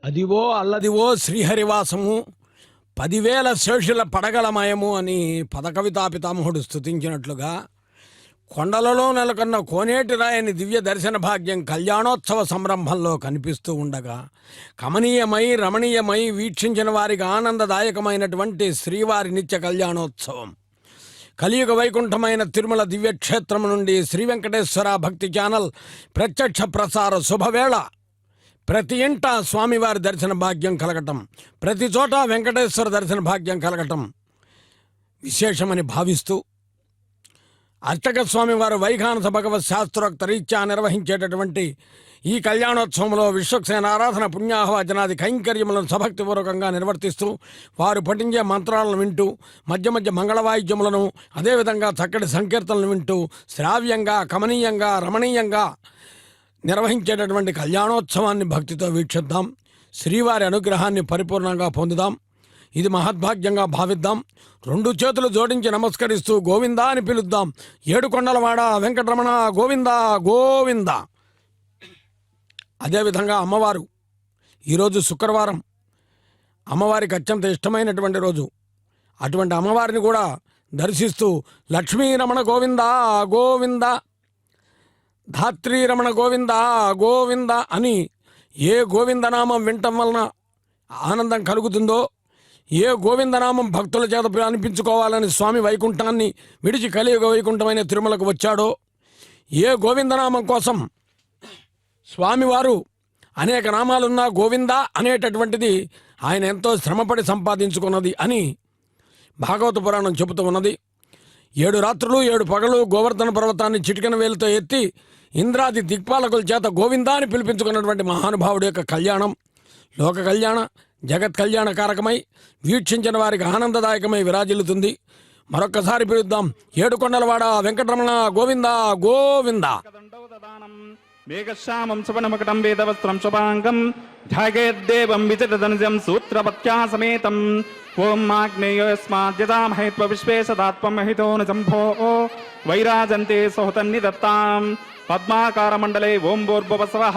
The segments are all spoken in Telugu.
అదివో అల్లదివో శ్రీహరివాసము 10,000 శేషుల పడగలమయము అని పదకవితా పితామహుడు స్తుతించినట్లుగా కొండలలో నెలకొన్న కోనేటి రాయని దివ్య దర్శన భాగ్యం కళ్యాణోత్సవ సంరంభంలో కనిపిస్తూ ఉండగా కమనీయమై రమణీయమై వీక్షించిన వారికి ఆనందదాయకమైనటువంటి శ్రీవారి నిత్య కళ్యాణోత్సవం కలియుగ వైకుంఠమైన తిరుమల దివ్యక్షేత్రం నుండి శ్రీ వెంకటేశ్వర భక్తి ఛానల్ ప్రత్యక్ష ప్రసార శుభవేళ. ప్రతి ఇంట స్వామివారి దర్శన భాగ్యం కలగటం, ప్రతి చోట వెంకటేశ్వర దర్శన భాగ్యం కలగటం విశేషమని భావిస్తూ అర్చక స్వామివారు వైఖానస భగవత్ శాస్త్రోక్త రీత్యా నిర్వహించేటటువంటి ఈ కళ్యాణోత్సవంలో విశ్వక్సేన ఆరాధన పుణ్యాహవచనాది కైంకర్యములను సభక్తిపూర్వకంగా నిర్వర్తిస్తూ వారు పఠించే మంత్రాలను వింటూ మధ్య మధ్య మంగళవాయిద్యములను అదేవిధంగా చక్కటి సంకీర్తనలు వింటూ శ్రావ్యంగా కమనీయంగా రమణీయంగా నిర్వహించేటటువంటి కళ్యాణోత్సవాన్ని భక్తితో వీక్షిద్దాం. శ్రీవారి అనుగ్రహాన్ని పరిపూర్ణంగా పొందుదాం. ఇది మహద్భాగ్యంగా భావిద్దాం. 2 చేతులు జోడించి నమస్కరిస్తూ గోవిందా అని పిలుద్దాం. ఏడుకొండలవాడ వెంకటరమణ గోవింద గోవింద. అదేవిధంగా అమ్మవారు ఈరోజు శుక్రవారం, అమ్మవారికి అత్యంత ఇష్టమైనటువంటి రోజు. అటువంటి అమ్మవారిని కూడా దర్శిస్తూ లక్ష్మీరమణ గోవింద గోవింద, ధాత్రీరమణ గోవింద గోవింద అని ఏ గోవిందనామం వినటం వలన ఆనందం కలుగుతుందో, ఏ గోవిందనామం భక్తుల చేత అనిపించుకోవాలని స్వామి వైకుంఠాన్ని విడిచి కలియుగ వైకుంఠమైన తిరుమలకు వచ్చాడో, ఏ గోవిందనామం కోసం స్వామివారు అనేక నామాలున్నా గోవింద అనేటటువంటిది ఆయన ఎంతో శ్రమపడి సంపాదించుకున్నది అని భాగవత పురాణం చెబుతూ ఉన్నది. 7 రాత్రులు 7 పగలు గోవర్ధన పర్వతాన్ని చిటికెన వేలుతో ఎత్తి ఇంద్రాది దిక్పాలకుల చేత గోవిందా అని పిలిపించుకున్నటువంటి మహానుభావుడి యొక్క కళ్యాణం లోక కళ్యాణ జగత్ కళ్యాణ కారకమై వీక్షించిన వారికి ఆనందదాయకమై విరాజిల్లుతుంది. మరొక్కసారి పిలుద్దాం. ఏడుకొండలవాడ వెంకటరమణ గోవింద గోవింద. మేఘశ్యామం శుభనమకటం వేదవస్త్రం శుభాంగం ధ్యాయేద్దేవం విచితధనుజం సూత్రపత్యా సమేతం ఓం ఆగ్నేయోస్మాద్యతామహే విశ్వేశదాత్మహితో సంభో వైరాజంతే సహుతన్నిదత్తాం పద్మాకారమండలే ఓం భూర్భువస్వః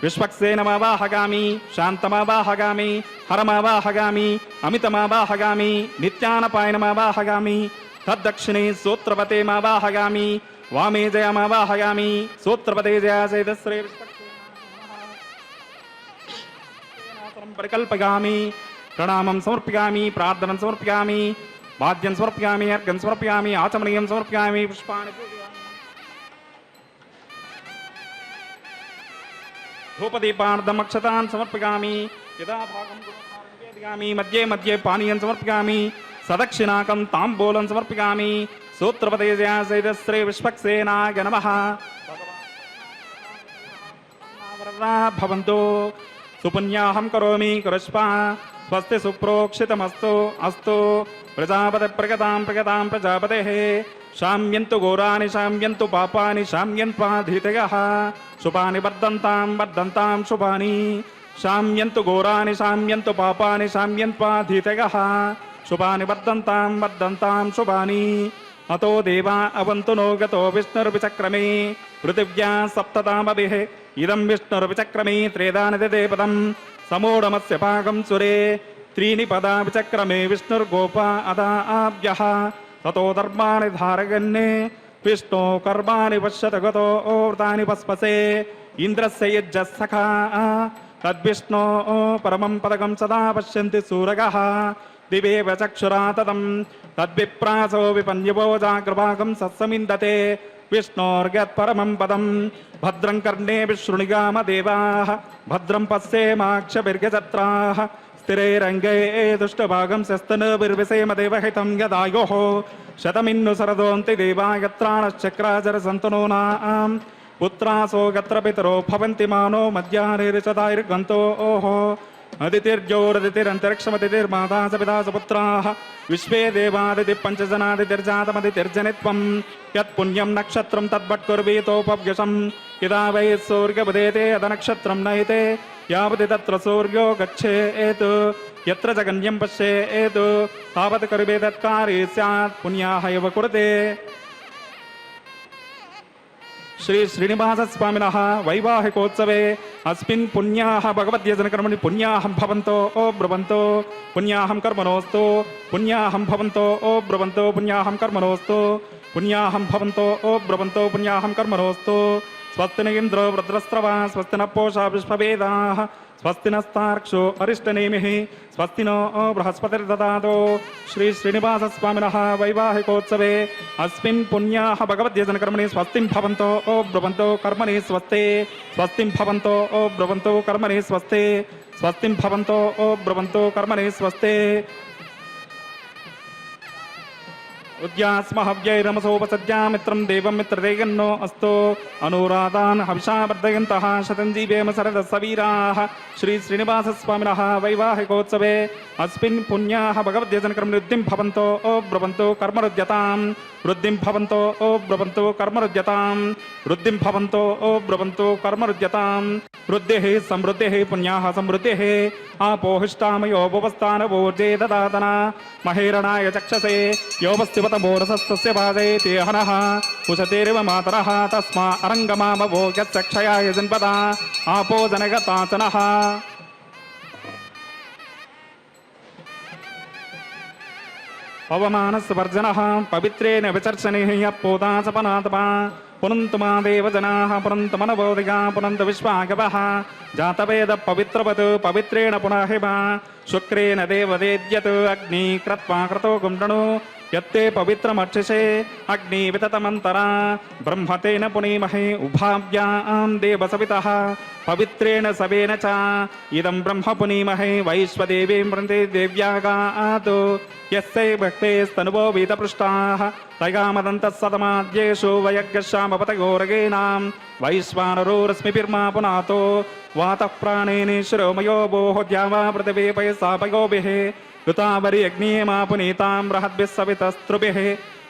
విశ్వక్సేనమావాహగామి శాంతమావాహగామి హరమావాహగామి అమితమావాహగామి నిత్యానపాయనమావాహగామి తద్దక్షిణే సూత్రపతే మావాహగామి వామే జయమావాహగామి సూత్రపతే జయాసేదశ్రీ పరికల్పగామి ప్రణామం సమర్పయామి ప్రార్థనం సమర్పయామి వాద్యం సమర్పయామి అర్ఘ్యం సమర్పయామి ఆచమనీయం సమర్పయామి పుష్పాణి ధూపదీపార్థమక్షతాన్ సమర్పయామి యదా భాగం వేదిగామి మధ్యే మధ్యే పానీయం సమర్పయామి సదక్షిణాకం తాంబూలం సమర్పయామి సూత్రపతే జయాసేదశ్రీ విశ్వక్సేనాయ నమః. భవంతు సుపుణ్యాహం కరోమి కురుష్పా స్వస్తి సుప్రోక్షితమస్తు అస్తు ప్రజాపతి ప్రగతాం ప్రగతాం ప్రజాపతే శామ్యంతు ఘోరాని శామ్యంతు పాపాని శామ్యంత్వాధీతయః శుభాని వర్ధంతాం వర్ధంతాం శుభాని శామ్యంతు ఘోరాని శామ్యంతు పాపాని శామ్యంత్వాధీతయః శుభాని వర్ధంతాం వర్ధంతాం శుభాని. అతో దేవా అవంతు నో గతో విష్ణుర్విచక్రమే పృథివ్యా సప్తతామభిః ఇదం విష్ణుర్విచక్రమే త్రేదానిదే పదం సమూఢమస్య భాగం సురే త్రీని పదా విచక్రమే విష్ణుర్గోపా అదాభ్యః తతో ధర్మాణి ధారగన్నే విష్ణో కర్మాణి పశ్యత గతో ఓర్తాని పస్పసే ఇంద్రస్య యజ్జస్సఖా తద్విష్ణో పరమం పదకం సదా పశ్యంతి సూరగః దివేవ చక్షురా తదం తద్విప్రాసో విపన్యవో జాగ్రభాగం సత్సమిందతే విష్ణోర్గత్పరమం పదం భద్రం కర్ణే విశృణిగామ దేవాః భద్రం పశ్యేమాక్షభిర్గజత్రాః స్థిరైరంగే దుష్టభాగం శస్తనభిర్విసేమ దేవహితం యదాయోః శతమిన్ను సరదోంతి దేవాయత్రాణశ్చక్రాచర సంతనూనాం పుత్రాసో గత్ర పితరో భవంతి మానో మధ్యాహ్నిరిషదాైర్గంతో ఓహో అదితిర్జోరదితిరంతరిక్షమదితిర్మాతా సపితా సుపుత్రాః విశ్వే దేవాదితి పంచజనాదితిర్జాతమదితిర్జనిత్వం యత్పుణ్యం నక్షత్రం తద్భట్కుర్వీతోపవ్యసం యదా వై సూర్యముదేతే అదనక్షత్రం నయతే యావతి తత్ర సూర్యో గచ్ఛేత్ యత్ర జగన్యం పశ్యేత్ తావత్ కరిబే తత్కారీ స్యాత్ పుణ్యాహ ఇవ కురుతే. శ్రీ శ్రీనివాసస్వామినः వైవాహికోత్సవే అస్మిన్ పుణ్యాః భగవద్యజనకర్మణి పుణ్యాహం భవంతో ఓ బ్రువంతో పుణ్యాహం కర్మణోస్తు పుణ్యాహం భవంతో ఓ బ్రువంతో పుణ్యాహం కర్మణోస్తు పుణ్యాహం భవంతో ఓ బ్రువంతో పుణ్యాహం కర్మణోస్తు స్వస్తి న ఇంద్రో వృద్రస్రవా స్వస్తి న పూషా విశ్వవేదాః స్వస్తి నస్తార్క్షో అరిష్టనేమిః స్వస్తి నో బృహస్పతిర్దదాతు శ్రీ శ్రీనివాసస్వామినः వైవాహికోత్సవే అస్మిన్ పుణ్యాః భగవద్యజనకర్మణి స్వస్తిం భవంతో ఓ బ్రువంతో కర్మణి స్వస్తే స్వస్తిం భవంతో ఓ బ్రువంతో కర్మణి స్వస్తే స్వస్తిం భవంతో ఓ బ్రువంతో కర్మణి స్వస్తే ఉద్యాస్మహవ్యైరమసోపసద్యామిత్రం దేవం మిత్రదేగన్నో అస్తో అనురాధాన్ హవిషా వర్ధయంతః శతంజీవేమ శరద సవీరాః శ్రీ శ్రీనివాసస్వామినः వైవాహికోత్సవే అస్మిన్ పుణ్యాః భగవద్యజనకర్మణి వృద్ధిం భవంతో ఓ బ్రువంతో కర్మరుద్యతాం వృద్ధిం భవంతో ఓ బ్రువంతో కర్మరుద్యతాం వృద్ధిం భవంతో ఓ బ్రువంతో కర్మరుద్యతాం వృద్ధిః సమృద్ధిః పుణ్యాః సమృద్ధిః ఆపోహిష్టామయో భువస్థానవోర్జే దదాతన మహేరణాయ చక్షసే యోపస్తివతమోరసస్తస్య భాజయతే హనః ఉషతేరివ మాతరః తస్మా అరంగమామవో యచ్చక్షయాయ జన్పదా ఆపో జనగతాచనః పవమానస్వర్జనః పవిత్రేణ విచర్చనైః యఃపోదాసపనాతపా పునంతు మా దేవజనాః పునంతు మనవోదిగా పునంతు విశ్వాగవః జాతవేద పవిత్రవత్ పవిత్రేణ పునః శుక్రేణ దేవదేద్యత్ అగ్ని క్రత్వా క్రతో గుండణు యత్తే పవిత్రమర్చిషే అగ్ని వితతమంతరా బ్రహ్మతేన పునీమహే ఉభావ్యాం దేవసవితః పవిత్రేణ సవేన చ ఇదం బ్రహ్మ పునీమహే వైశ్వదేవీం వృందే దేవ్యాగాతు యస్యై భక్తేస్తనువో వీతపృష్టాః తయామదంతః సతమాద్యేషు వయగ్గశ్యామపతయోరగేణాం వైశ్వానరో రశ్మిభిర్మా పునాతో వాతః ప్రాణేనేశ్వరోమయో భోः ద్యావా పృథివీ పయసాపయోభిः ऋतावरि अग्निमा पुनीतां बृहद्भिः सवितस्त्रुभिः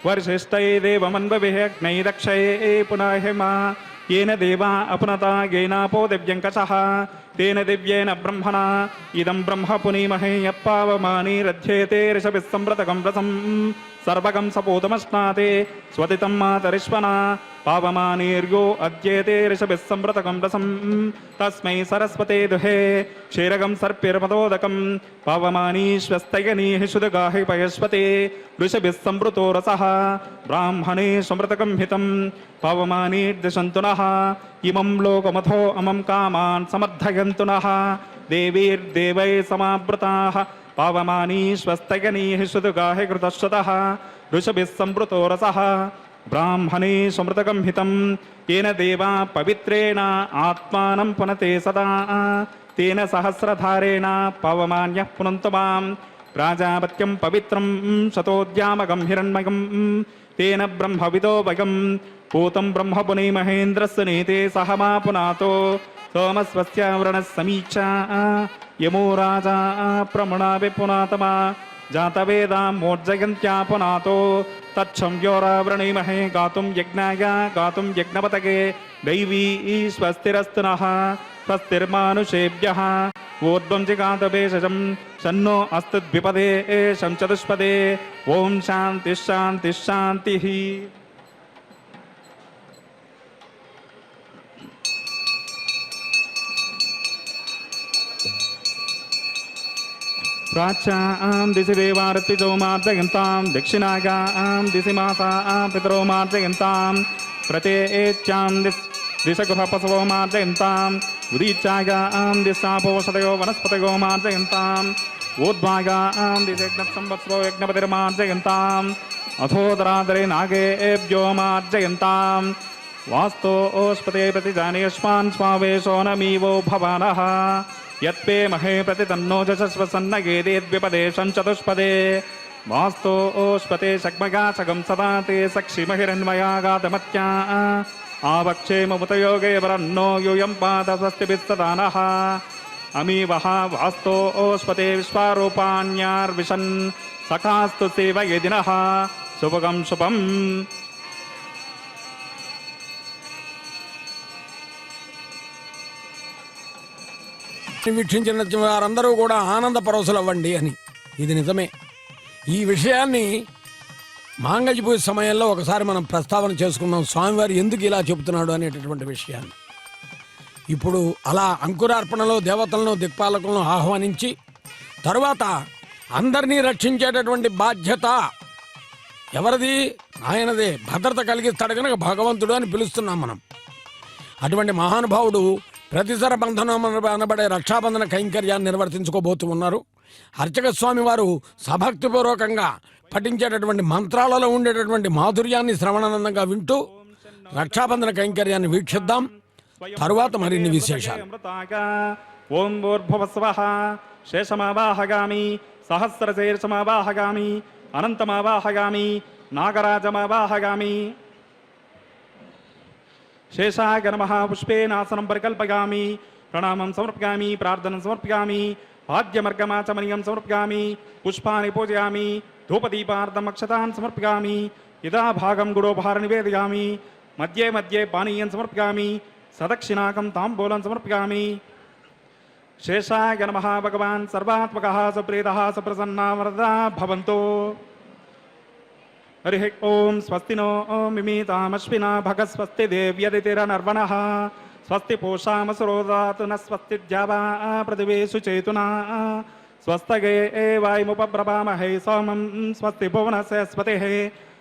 वर्षिष्ठैदेवमन्वभिः अग्नैरक्षये पुनः मा येन देवा अपनता येनापो दिव्यङ्कषः तेन दिव्येन ब्रह्मणा इदं ब्रह्म पुनीमहे यत्पावमानीरध्येते ऋषभिः सम्प्रतकं रसं सर्वगं सपूतमश्नाते स्वदितं मातरिष्वना पावमानीर्यो अद्येते ऋषभिः सम्प्रतकं रसं तस्मै सरस्वते दुहे क्षीरगं सर्पिर्मदोदकं पावमानीश्वस्तयनीः शुदगाः पयस्वते ऋषभिः सम्पृतो रसः ब्राह्मणे समृतकं हितं पावमानीर्दिशन्तु नः इमं लोकमथो अमं कामान् समर्थयन्तु नः देवीर्देवैः समावृताः पावमानीश्वस्तयनीः शुदगाः कृतश्रुतः ऋषभिः सम्पृतो रसः ब्राह्मणे समृतकं हितं येन देवा पवित्रेण आत्मानं पुनते सदा तेन सहस्रधारेण पवमान्यः पुनन्तु मां प्राजापत्यं पवित्रं शतोद्यामकं हिरण्मयं तेन ब्रह्मविदो वयं पूतं ब्रह्म पुनीमहेन्द्रस्य नीते सह मा पुनातो सोमस्वस्यावरणः समीक्षा यमो राजा प्रमणा विपुनातमा जातवेदां मोर्जयन्त्या पुनातो तच्छं योरावृणीमहे गातुं यज्ञाय गातुं यज्ञपतगे दैवी स्वस्तिरस्तु नः स्वस्तिर्मानुषेभ्यः ऊर्ध्वं जिगातभेषजं शन्नो अस्तु द्विपदे शं चतुष्पदे ॐ शान्तिः शान्तिः शान्तिः प्राच्यां दिशि देवार्तिजो मार्जयन्तां दक्षिणायां दिशि मासां पितरो मार्जयन्तां प्रत्येच्यां दिशगुहपशवो मार्जयन्ताम् उदीच्यायां दिशापोषतयो वनस्पतयो मार्जयन्ताम् ऊर्ध्वायां दिशयज्ञसंवत्सरो यज्ञपतिर्मार्जयन्ताम् अथोदरादरे नागेभ्यो मार्जयन्ताम् वास्तो ओष्पते प्रतिजानेष्मान् स्वावेशो नमीवो भवानः यत्पे महे प्रतितन्नो जशस्वसन्नगेदेद्विपदेशं चतुष्पदे वास्तो ओष्पते शग्मगा सगं सदा ते सक्षिमहिरण्मयागातमत्या आवक्षेममुतयोगे वरन्नो यूयं पाद स्वस्तिभिः सदा नः अमीवः वास्तो ओष्पते विश्वारूपाण्यार्विशन् सखास्तु सेवयेदिनः शुभगं शुभम् వీక్షించిన వారందరూ కూడా ఆనంద పరవశులవ్వండి అని. ఇది నిజమే. ఈ విషయాన్ని మాంగళ్య పూజ సమయంలో ఒకసారి మనం ప్రస్తావన చేసుకున్నాం స్వామివారు ఎందుకు ఇలా చెబుతున్నాడు అనేటటువంటి విషయాన్ని. ఇప్పుడు అలా అంకురార్పణలో దేవతలను దిక్పాలకులను ఆహ్వానించి తరువాత అందరినీ రక్షించేటటువంటి బాధ్యత ఎవరిది? ఆయనదే. భద్రత కలిగిస్తాడు కనుక భగవంతుడు అని పిలుస్తున్నాం మనం. అటువంటి మహానుభావుడు ప్రతిసర బంధనం అనబడే రక్షాబంధన కైంకర్యాన్ని నిర్వర్తించుకోబోతూ ఉన్నారు. అర్చక స్వామి వారు సభక్తిపూర్వకంగా పఠించేటటువంటి మంత్రాలలో ఉండేటటువంటి మాధుర్యాన్ని శ్రవణానందంగా వింటూ రక్షాబంధన కైంకర్యాన్ని వీక్షిద్దాం. తరువాత మరిన్ని విశేషాలు. ఓం భూర్భువస్వః శేషమావాహగామి సహస్రశీర్షమావాహగామి అనంతమావాహగామి నాగరాజమావాహగామి శేషాయ నమః పుష్పేనాసనం పరికల్పయామి ప్రణామం సమర్పయామి ప్రార్థనం సమర్పయామి పాద్యమర్గమాచమనీయం సమర్పయామి పుష్పాన్ని పూజయామి ధూపదీపార్థం అక్షతాన్ సమర్పయామి యదా భాగం గుడోపహార నివేదయామి మధ్యే మధ్యే పానీయం సమర్పయామి సదక్షిణాకం తాంబూలం సమర్పయామి శేషాయ నమః భగవాన్ సర్వాత్మకః సప్రీతః సప్రసన్నా వరదా భవంతో. హరి ఓం స్వస్తి నో మిమీతామశ్వినా భగస్వస్తి దేవ్యదితిరనర్వణః స్వస్తి పూషామసురోదాతు న స్వస్తి ద్యావా పృథివీషు చేతునా స్వస్తగే వాయుముపబ్రవామహే సోమం స్వస్తి భువనస్పతిః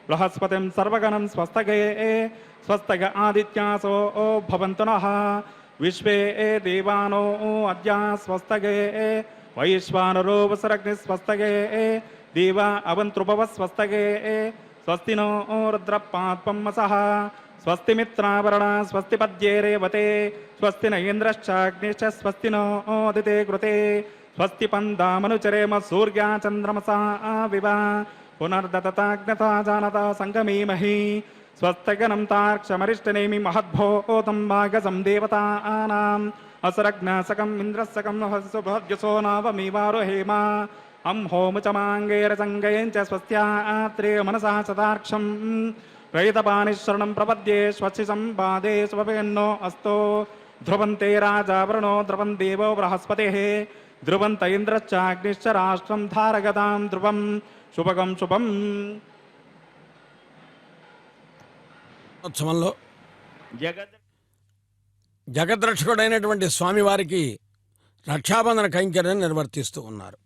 బృహస్పతిం సర్వగణం స్వస్తగే స్వస్తగ ఆదిత్యాసో భవంతు నః విశ్వే దేవానో అద్య స్వస్తగే వైశ్వానరో వసరగ్ని స్వస్తగే దేవా అవంతృభవ స్వస్తగే స్వస్తి నో రుద్రపాత్పమ్మసః స్వస్తి మిత్రావరణ స్వస్తి పద్యే రేవతే స్వస్తి నైంద్రశ్చాగ్నిశ్చ స్వస్తి నో దితే కృతే స్వస్తి పందామనుచరేమ సూర్యా చంద్రమసా వివ పునర్దతాజ్ఞతా జానతా సంగమీమహి స్వస్తగనం తార్క్షమరిష్టనేమి మహద్భూతం భాగసం దేవతానాం అసరజ్ఞాసకం ఇంద్రసకం సుభద్యసో నావమీవారుహేమ అం హోముచమాంగైరసంగయం చ స్వస్త్యాత్రే మనసా సదాక్షం రయితపానిశరణం ప్రపద్యే స్వస్తి సంపాదే స్వపేన్నో అస్తో ధ్రువంతే రాజావృణో ధ్రువం దేవో బృహస్పతిః ధ్రువంత ఇంద్రశ్చాగ్నిశ్చ రాష్ట్రం ధారగతాం ధ్రువం శుభగం శుభం. ఉత్సవంలో జగద్రక్షకుడైనటువంటి స్వామివారికి రక్షాబంధన కైంకర్యం నిర్వర్తిస్తూ ఉన్నారు.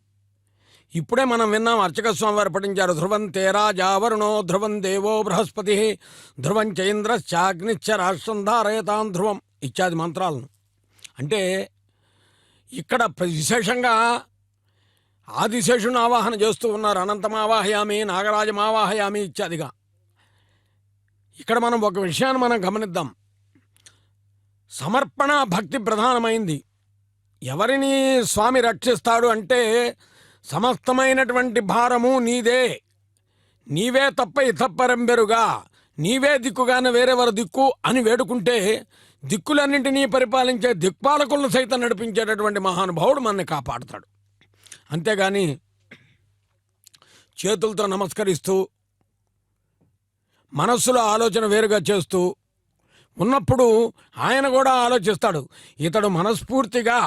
ఇప్పుడే మనం విన్నాం, అర్చక స్వామివారు పఠించారు ధ్రువం తేరాజావరుణో ధ్రువం దేవో బృహస్పతి ధ్రువం చైంద్రశ్చాగ్నిశ్చ రాష్ట్రం ధారయతాం ధ్రువం ఇత్యాది మంత్రాలను. అంటే ఇక్కడ విశేషంగా ఆదిశేషుని ఆవాహన చేస్తూ ఉన్నారు. అనంతమావాహయామి నాగరాజమావాహయామి ఇత్యాదిగా. ఇక్కడ మనం ఒక విషయాన్ని మనం గమనిద్దాం. సమర్పణ భక్తి ప్రధానమైంది. ఎవరిని స్వామి రక్షిస్తాడు అంటే సమస్తమైనటువంటి భారము నీదే, నీవే తప్ప ఇతప్పరంబెరుగా, నీవే దిక్కుగానే వేరెవరు దిక్కు అని వేడుకుంటే దిక్కులన్నింటినీ పరిపాలించే దిక్పాలకులను సైతం నడిపించేటటువంటి మహానుభావుడు మనల్ని కాపాడుతాడు. అంతేగాని చేతులతో నమస్కరిస్తూ మనస్సులో ఆలోచన వేరుగా చేస్తూ ఉన్నప్పుడు ఆయన కూడా ఆలోచిస్తాడు. ఇతడు మనస్ఫూర్తిగా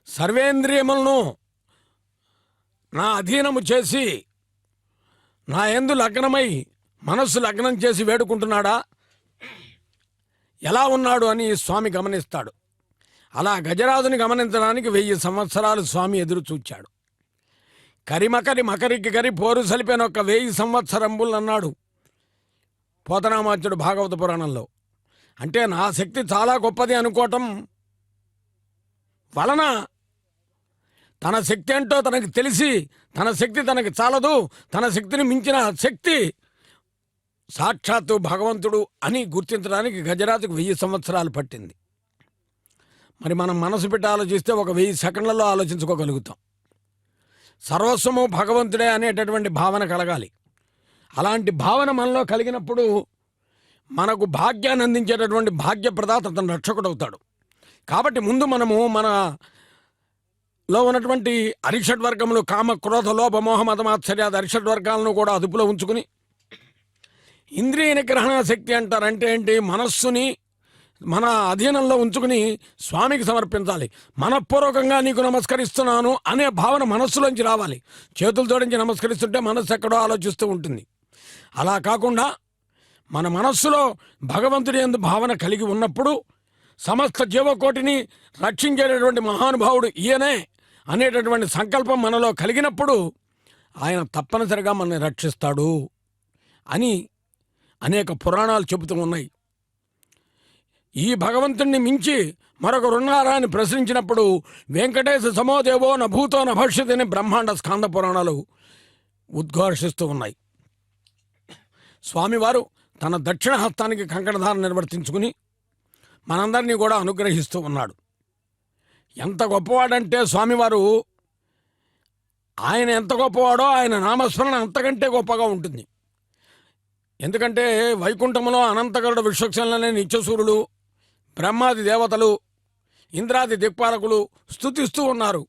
సర్వేంద్రియములను నా అధీనము చేసి నా యందు లగ్నమై మనస్సు లగ్నం చేసి వేడుకుంటున్నాడా, ఎలా ఉన్నాడు అని స్వామి గమనిస్తాడు. అలా గజరాజుని గమనించడానికి 1000 సంవత్సరాలు స్వామి ఎదురు చూచాడు. కరిమకరి మకరికి కరి పోరు సలిపిన ఒక 1000 సంవత్సరంబులు అన్నాడు పోతనామాత్యుడు భాగవత పురాణంలో. అంటే నా శక్తి చాలా గొప్పది అనుకోవటం వలన తన శక్తి ఏంటో తనకి తెలిసి తన శక్తి తనకి చాలదు, తన శక్తిని మించిన శక్తి సాక్షాత్తు భగవంతుడు అని గుర్తించడానికి గజరాజుకు 1000 సంవత్సరాలు పట్టింది. మరి మనం మనసు పెట్టి ఆలోచిస్తే ఒక 1000 సెకండ్లలో ఆలోచించుకోగలుగుతాం. సర్వస్వము భగవంతుడే అనేటటువంటి భావన కలగాలి. అలాంటి భావన మనలో కలిగినప్పుడు మనకు భాగ్యాన్ని అందించేటటువంటి భాగ్యప్రదాత తన రక్షకుడవుతాడు. కాబట్టి ముందు మనము మనలో ఉన్నటువంటి అరిషడ్వర్గములు కామ క్రోధ లోభ మోహ మతమాత్సర్యాది అరిషడ్వర్గాలను కూడా అదుపులో ఉంచుకుని ఇంద్రియ నిగ్రహణ శక్తి అంటారంటే ఏంటి, మనస్సుని మన అధీనంలో ఉంచుకుని స్వామికి సమర్పించాలి. మనఃపూర్వకంగా నీకు నమస్కరిస్తున్నాను అనే భావన మనస్సులోంచి రావాలి. చేతులు జోడించి నమస్కరిస్తుంటే మనస్సు ఎక్కడో ఆలోచిస్తూ ఉంటుంది. అలా కాకుండా మన మనస్సులో భగవంతుడి యందు భావన కలిగి ఉన్నప్పుడు సమస్త జీవకోటిని రక్షించేటటువంటి మహానుభావుడు ఈయనే అనేటటువంటి సంకల్పం మనలో కలిగినప్పుడు ఆయన తప్పనిసరిగా మనల్ని రక్షిస్తాడు అని అనేక పురాణాలు చెబుతూ ఉన్నాయి. ఈ భగవంతుణ్ణి మించి మరొకరున్నారా అని ప్రశ్నించినప్పుడు వెంకటేశ సమోదేవో నభూతో నభవిష్యత్ అని బ్రహ్మాండ స్కాంద పురాణాలు ఉద్ఘోషిస్తూ ఉన్నాయి. స్వామివారు తన దక్షిణ హస్తానికి కంకణధారణ నిర్వర్తించుకుని మనందరినీ కూడా అనుగ్రహిస్తూ ఉన్నాడు. ఎంత గొప్పవాడంటే స్వామివారు, ఆయన ఎంత గొప్పవాడో ఆయన నామస్మరణ అంతకంటే గొప్పగా ఉంటుంది. ఎందుకంటే వైకుంఠంలో అనంతగరుడ విశ్వక్షణలనే నిత్యసూరులు, బ్రహ్మాది దేవతలు, ఇంద్రాది దిక్పాలకులు స్తుతిస్తూ ఉన్నారు.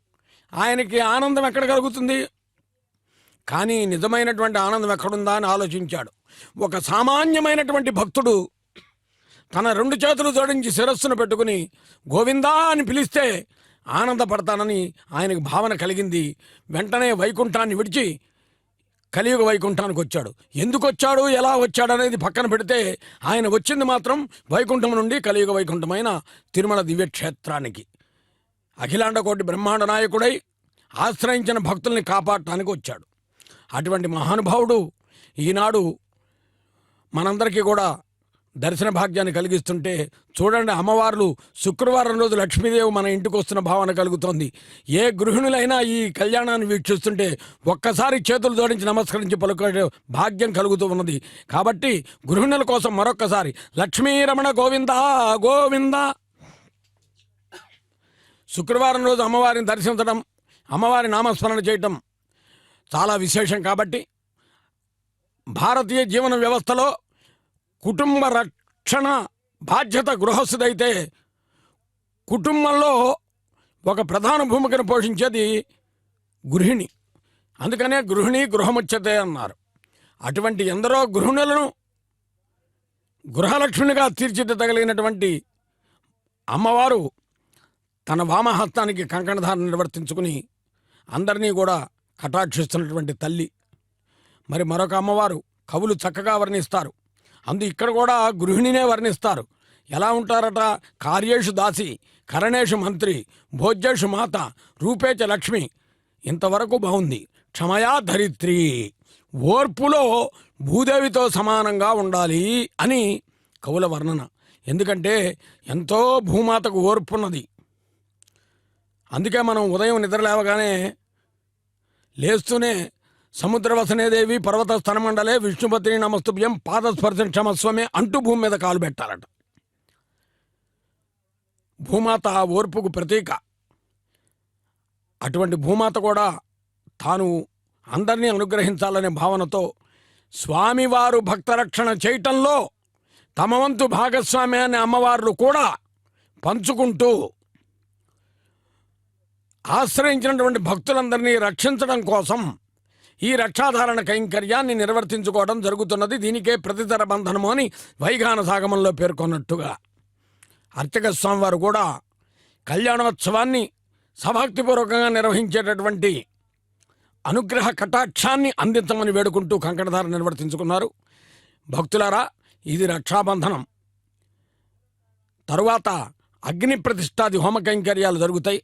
ఆయనకి ఆనందం ఎక్కడ కలుగుతుంది? కానీ నిజమైనటువంటి ఆనందం ఎక్కడుందా అని ఆలోచించాడు. ఒక సామాన్యమైనటువంటి భక్తుడు తన 2 చేతులు జోడించి శిరస్సును పెట్టుకుని గోవిందా అని పిలిస్తే ఆనందపడతానని ఆయనకు భావన కలిగింది. వెంటనే వైకుంఠాన్ని విడిచి కలియుగ వైకుంఠానికి వచ్చాడు. ఎందుకు వచ్చాడు, ఎలా వచ్చాడు అనేది పక్కన పెడితే ఆయన వచ్చింది మాత్రం వైకుంఠం నుండి కలియుగ వైకుంఠమైన తిరుమల దివ్యక్షేత్రానికి. అఖిలాండ కోటి బ్రహ్మాండ నాయకుడై ఆశ్రయించిన భక్తుల్ని కాపాడటానికి వచ్చాడు. అటువంటి మహానుభావుడు ఈనాడు మనందరికీ కూడా దర్శన భాగ్యాన్ని కలిగిస్తుంటే చూడండి, అమ్మవార్లు శుక్రవారం రోజు లక్ష్మీదేవి మన ఇంటికి వస్తున్న భావన కలుగుతోంది. ఏ గృహిణులైనా ఈ కళ్యాణాన్ని వీక్షిస్తుంటే ఒక్కసారి చేతులు జోడించి నమస్కరించి పలుకునే భాగ్యం కలుగుతూ ఉన్నది. కాబట్టి గృహిణుల కోసం మరొక్కసారి లక్ష్మీరమణ గోవింద గోవింద. శుక్రవారం రోజు అమ్మవారిని దర్శించడం, అమ్మవారి నామస్మరణ చేయటం చాలా విశేషం. కాబట్టి భారతీయ జీవన వ్యవస్థలో కుటుంబ రక్షణ బాధ్యత గృహస్థుదైతే కుటుంబంలో ఒక ప్రధాన భూమికను పోషించేది గృహిణి. అందుకనే గృహిణి గృహముచ్యతే అన్నారు. అటువంటి ఎందరో గృహిణులను గృహలక్ష్మినిగా తీర్చిదిద్దగలిగినటువంటి అమ్మవారు తన వామహస్తానికి కంకణధారణ నిర్వర్తించుకుని అందరినీ కూడా కటాక్షిస్తున్నటువంటి తల్లి. మరి మరొక అమ్మవారు కవులు చక్కగా వర్ణిస్తారు. ఇక్కడ కూడా గృహిణినే వర్ణిస్తారు. ఎలా ఉంటారట? కార్యేషు దాసి, కరణేషు మంత్రి, భోజ్యేషు మాత, రూపేచ లక్ష్మి. ఇంతవరకు బాగుంది. క్షమయా ధరిత్రి, ఓర్పులో భూదేవితో సమానంగా ఉండాలి అని కవుల వర్ణన. ఎందుకంటే ఎంతో భూమాతకు ఓర్పున్నది. అందుకే మనం ఉదయం నిద్రలేవగానే లేస్తూనే సముద్రవసనేదేవి పర్వత స్థనమండలే విష్ణుపత్ని నమస్తుభ్యం పాదస్పర్శం క్షమస్వమే అంటూ భూమి మీద కాలు పెట్టాలట. భూమాత ఓర్పుకు ప్రతీక. అటువంటి భూమాత కూడా తాను అందరినీ అనుగ్రహించాలనే భావనతో స్వామివారు భక్తరక్షణ చేయటంలో తమ వంతు భాగస్వామ్యాన్ని అమ్మవార్లు కూడా పంచుకుంటూ ఆశ్రయించినటువంటి భక్తులందరినీ రక్షించడం కోసం ఈ రక్షాధారణ కైంకర్యాన్ని నిర్వర్తించుకోవడం జరుగుతున్నది. దీనికే ప్రతితర బంధనము అని వైఖాన సాగమంలో పేర్కొన్నట్టుగా అర్చక స్వామివారు కూడా కళ్యాణోత్సవాన్ని సభక్తిపూర్వకంగా నిర్వహించేటటువంటి అనుగ్రహ కటాక్షాన్ని అందించమని వేడుకుంటూ కంకణధారణ నిర్వర్తించుకున్నారు. భక్తులారా, ఇది రక్షాబంధనం. తరువాత అగ్ని ప్రతిష్టాది హోమ కైంకర్యాలు జరుగుతాయి.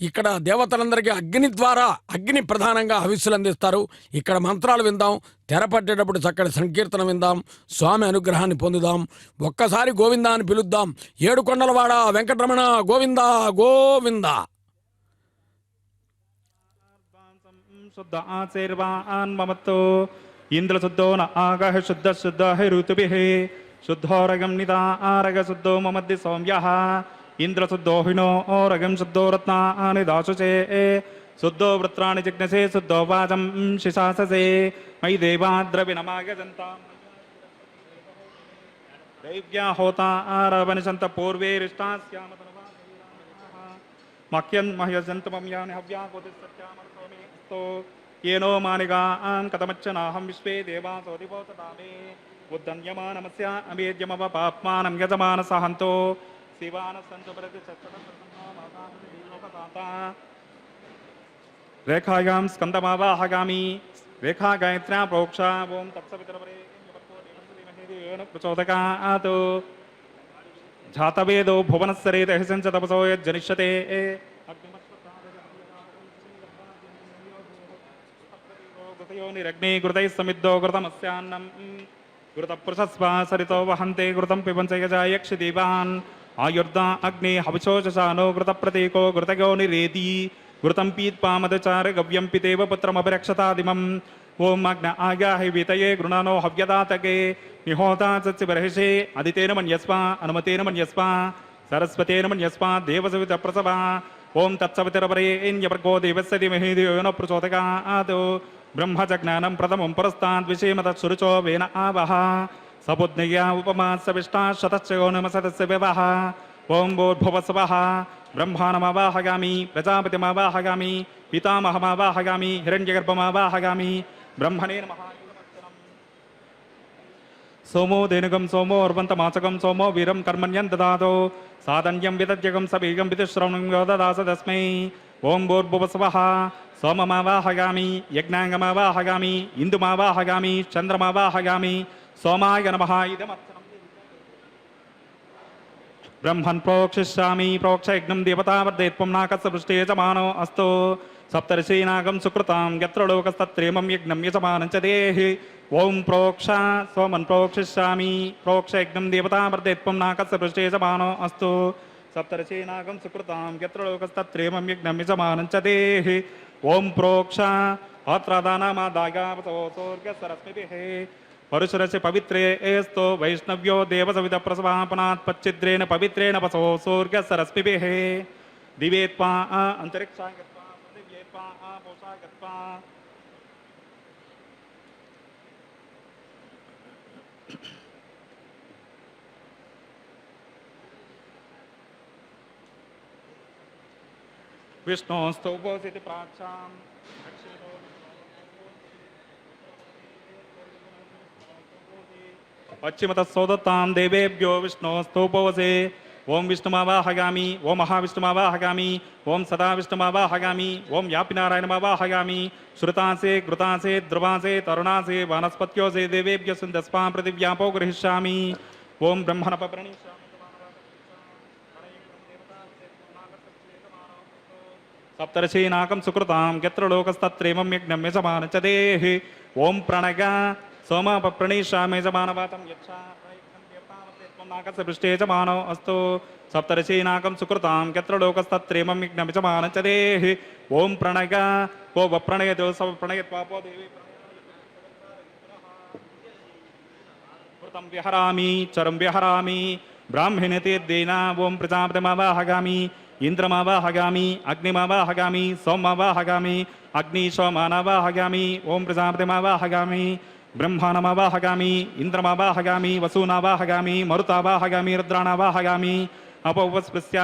ఇక్కడ దేవతలందరికీ అగ్ని ద్వారా అగ్ని ప్రధానంగా హవిస్సులు అందిస్తారు. ఇక్కడ మంత్రాలు విందాం, తెరపట్టేటప్పుడు చక్కటి సంకీర్తన విందాం, స్వామి అనుగ్రహాన్ని పొందుదాం. ఒక్కసారి గోవిందా అని పిలుద్దాం. ఏడుకొండలవాడ వెంకటరమణ గోవిందా గోవిందా. శుద్ధ ఆశీర్వాన్ మమతో ఇంద్రశుద్ధో న ఆగః శుద్ధ శుద్ధ ఋతుభిః శుద్ధోరగం నిదా ఆరగ శుద్ధో మమద్ది సౌమ్యః ఇంద్రశుద్ధో హినో ఓరగం శుద్ధో రత్నాని దాశుచే శుద్ధో వృత్రాణి జిజ్ఞసే శుద్ధో వాచం శిశాససే మయి దేవాద్రవినమాగజంతాం దైవ్యా హోతారవనిశంత పూర్వేరిష్టాస్యామతనవాసీనాః మహ్యన్ మహ్యజంతమమ్యాని హవ్యాకోతిసత్యామనసోమిస్తో येनो मानिगान् कथमच्चनाहं विश्वे देवासोदिवोचतामे उद्धन्यमानमस्य अमेद्यमव पाप्मानं यजमानसहन्तो शिवानसन्तु प्रतिशतशतसन्नामासानतिलोकताता रेखायां स्कन्दमावाहगामि रेखा गायत्र्या प्रोक्षा ओम तत्सवितरवरे प्रचोदकात् जातवेदो भुवनस्सरेत हिसञ्च तपसो यज्जनिष्यते घृतयोनिरग्ने घृतैः समिद्धो घृतमस्यान्नम् घृतपृषस्वा सरितो वहन्ते घृतं पिबन्च यजा यक्षदेवान् आयुर्दा अग्ने हविषोचशानो घृतप्रतीको घृतयोनिरेदी घृतं पीत्पामदचार गव्यं पितेव पुत्रमभिरक्षतादिमम् ओम अग्न आगाहि वीतये गृणानो हव्यदातके निहोता चच्चिबर्हिषे अदितेन मन्यस्वा अनुमतेन मन्यस्वा सरस्वतेन मन्यस्वा देवसवित प्रसवा ओम तत्सवितरवरेण्यवर्गो देवस्य धीमहि धियो यो न प्रचोदयात् ब्रह्मजज्ञानं प्रथमं पुरस्ताद्विषेम तत्सुरुचो वेन आवह सपुज्ञया उपमा सविष्टा शतस्य नमसदस्य व्यवः ओम भूर्भुवस्वः ब्रह्माणमावाहगामि प्रजापतिमावाहगामि पितामहमावाहगामि हिरण्यगर्भमावाहगामि ब्रह्मणे नमः सोमो धेनुगं सोमो अर्वन्तमाचकं सोमो वीरं कर्मण्यं ददातो साधन्यं विदद्यगं सवेगं विदुश्रवणं योददास तस्मै ओं भूर्भुवस्वः सोममावाहगामि यज्ञाङ्गमावाहगामि इन्दुमावाहगामि चन्द्रमावाहगामि सोमाय नमः इदमर्चनम् ब्रह्मन् प्रोक्षिष्यामि प्रोक्षयज्ञं देवतावर्धयत्वं नाकस्य पृष्ठे यजमानो अस्तु सप्तर्षीनागं सुकृतां यत्र लोकस्तत्रेमं यज्ञं यजमानं च देहि ओं प्रोक्ष सोमन् प्रोक्षिष्यामि प्रोक्षयज्ञं देवतावर्धयत्वं नाकस्य पृष्ठे यजमानो अस्तु सप्तर्षीनागं सुकृतां यत्र लोकस्तत्रेमं यज्ञं यजमानं च देहि ओं प्रोक्ष अत्रादानामादायावतो स्वर्गसरस्मिभिः परुशरस्य पवित्रे एस्तो वैष्णव्यो देवसविद प्रसवापनात् पच्चिद्रेण पवित्रेण वसो स्वर्गसरस्मिभिः दिवे त्वा अन्तरिक्षा गत्वा पृथिव्ये त्वा पोषा गत्वा विष्णोस्तौपोसिति प्राक्षाम् पश्चिमतः देवेभ्यो विष्णोस्तोपवसे ओं विष्णुमावाहगामि ओं महाविष्णुमावाहगामि ओं सदा विष्णुमावाहगामि ओं व्यापिनारायणमावाहगामि श्रुतासे कृतासे ध्रुवासे तरुणासे वनस्पत्योसे देवेभ्य सुन्दस्वां पृथिव्यापो गृहीष्यामि ओं ब्रह्मणपप्रणीष्यामि सप्तर्षीनाकं सुकृतां यत्र लोकस्तत्रेमं यज्ञं यजमानं च देहि ओं प्रणग सोमप्रणीष्यामि यजमानवातं यच्छा नाकस्य पृष्ठे यजमानो अस्तु सप्तर्षीनाकं सुकृतां यत्र लोकस्तत्रेमं यज्ञं यजमानं च देहि ओं प्रणग को वप्रणयतो सप्रणयत्वापो देवी कृतं विहरामि चरं विहरामि ब्राह्मणते देना ओं प्रजापतिमावाहगामि इंद्रमावाहगामि अग्निमावाहगामि सोममावाहगामि अग्निशोमानावाहगामि ओं प्रजापतिमावाहगामि ब्रह्माणमावाहगामि इंद्रमावाहगामि वसूनावाहगामि मरुतावाहगामि रुद्राणावाहगामि अपौपस्पृश्य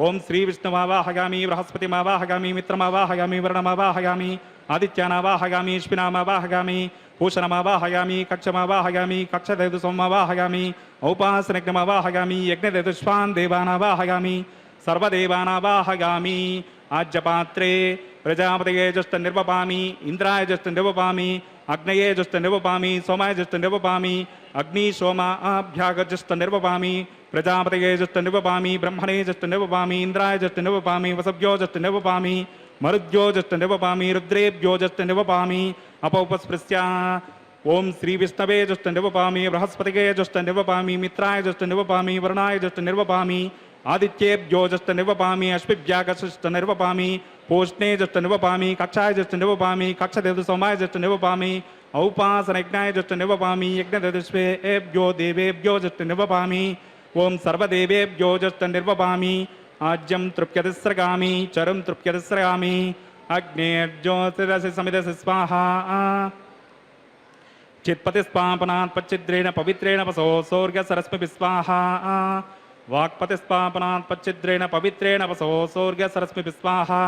ओं श्रीविष्णुमावाहगामि बृहस्पतिमावाहगामि मित्रमावाहगामि वरुणमावाहगामि आदित्यानावाहगामि अश्विनामावाहगामि भूषणमावाहगामि कक्षमावाहगामि कक्षदेतुसोममावाहगामि औपासनज्ञमावाहगामि यज्ञदेतुष्वान् देवानावाहगामि सर्वदेवानावाहगामि आज्यपात्रे प्रजापतये जुष्टनिर्वपामि इंद्राय जुष्टनिर्वपामि अग्नये जुष्टनिर्वपामि सोमाय जुष्टनिर्वपामि अग्निशोमाभ्यागजुष्टनिर्वपामि प्रजापतये जुष्टनिर्वपामि ब्रह्मणे जुष्टनिर्वपामि इंद्राय जुष्टनिर्वपामि वसुभ्यो जुष्टनिर्वपामि मरुद्यो जुष्टनिर्वपामि रुद्रेभ्यो जुष्टनिर्वपामि अपौपस्पृश्य ओं श्री विष्णवे जुष्टनिर्वपामि बृहस्पतये जुष्टनिर्वपामि मित्राय जुष्टनिर्वपामि वरुणाय जुष्टनिर्वपामि आदित्येभ्यो जुष्टनिर्वपामि अश्विभ्यागजुष्टनिर्वपामि पूष्णे जुष्टनिर्वपामि कक्षाय जुष्टनिर्वपामि कक्षदेतुसोमाय जुष्टनिर्वपामि औपासनयज्ञाय जुष्टनिर्वपामि यज्ञदेतुष्वेभ्यो देवेभ्यो जुष्टनिर्वपामि ओं सर्वदेवेभ्यो जुष्टनिर्वपामि आज्यं तृप्यतिस्रगामि चरं तृप्यतिस्रगामि अग्नेर्ज्योतिरसि समिदसि स्वाहा चित्पतिस्पापनात् पच्चिद्रेण पवित्रेण वसो स्वर्गसरस्मिभिः स्वाहा वाक्पतिस्पापनात् पच्चिद्रेण पवित्रेण वसो स्वर्गसरस्मिभिः स्वाहा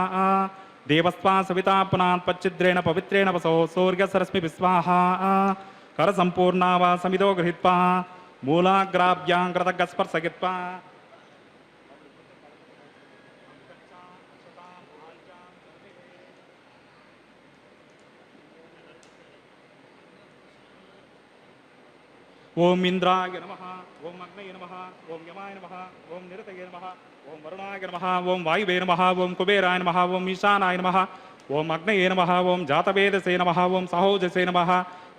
देवस्वा सवितापनात् पच्चिद्रेण पवित्रेण वसो स्वर्गसरस्मिभिः स्वाहा करसम्पूर्णा वा समिदो गृहीत्वा मूलाग्राभ्यां कृतगस्पर्शयित्वा ఓం ఇంద్రాయ నమః, ఓం అగ్నయ నమః, ఓం యమాయ నమః, ఓం నిరతయ నమః, ఓం వరుణాయ నమః, ఓం వాయువే నమః, ఓం కుబేరాయ నమః, ఓం ఈశానాయ నమః, ఓం అగ్నయే నమః, ఓం జాతవేదసే నమః, ఓం సహోజసే నమః,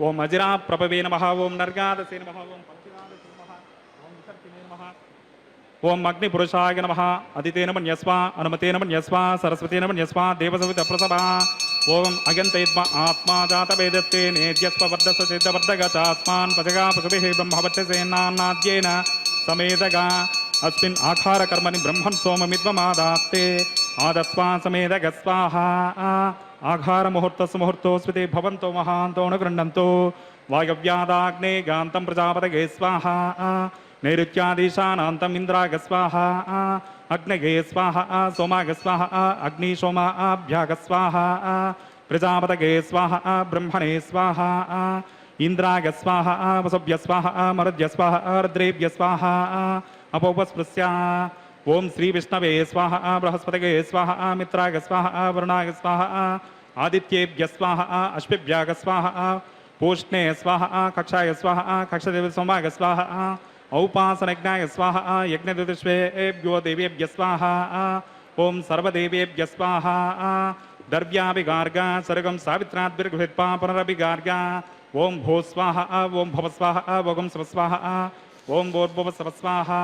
ఓం అజిరా ప్రభవే నమః, ఓం నర్గాదసే నమః, ఓం పంచగాదసే నమః, ఓం విసర్జనే నమః, ఓం అగ్నిపురుషాయ నమః, అదితేన మన్యస్వ, అనుమతేన మన్యస్వ, సరస్వతేన మన్యస్వ, దేవసవిత ప్రసభ, ఓం అగంతైద్మ ఆత్మా జాతవేదస్తే నేద్యస్వ వర్ధస సిద్ధవర్ధగ చాస్మాన్ పజగా పశుభిః బ్రహ్మవర్ధసేనాన్నాద్యేన సమేదగా అస్మిన్ ఆఖార కర్మని బ్రహ్మన్ సోమమిద్వమాదాత్తే ఆదస్వా సమేదగ స్వాహా ఆఘార ముహూర్తస్ ముహూర్తోస్మితే భవంతో మహాంతో గృహంతో వాయవ్యాదాగ్నే గాంతం ప్రజాపతగే స్వాహా నైరుత్యాదీశానాంతం ఇంద్రాగ స్వాహా అగ్నగే స్వాహా సోమాగ స్వాహా అగ్ని సోమాభ్యాగ స్వాహా ప్రజాపతగే స్వాహా బ్రహ్మణే స్వాహా ఇంద్రాగ స్వాహా వసుభ్య స్వాహా మరుద్య స్వాహా రుద్రేభ్య స్వాహా అపోపస్పృశ్య ఓం శ్రీ విష్ణవే స్వాహా బృహస్పతగే స్వాహా మిత్రాగ స్వాహా వరుణాగ స్వాహా ఆదిత్యేభ్య స్వాహా అశ్విభ్యాగ స్వాహా పూష్ణే స్వాహా కక్షాయ స్వాహా కక్షదేవ సోమాగ స్వాహా ఔపాసనజ్ఞాయ స్వాహా యజ్ఞదుష్వేభ్యో దేవేభ్య స్వాహా ఓం సర్వదేవేభ్య స్వాహా దర్వ్యాభిగార్గ సర్గం సావిత్రాద్భిర్గృహిత్వా పునరభిగార్గ ఓం భూ స్వాహా ఓం భవ స్వాహా ఓం స్వస్వాహా ఓం భోర్భువ స్వస్వాహా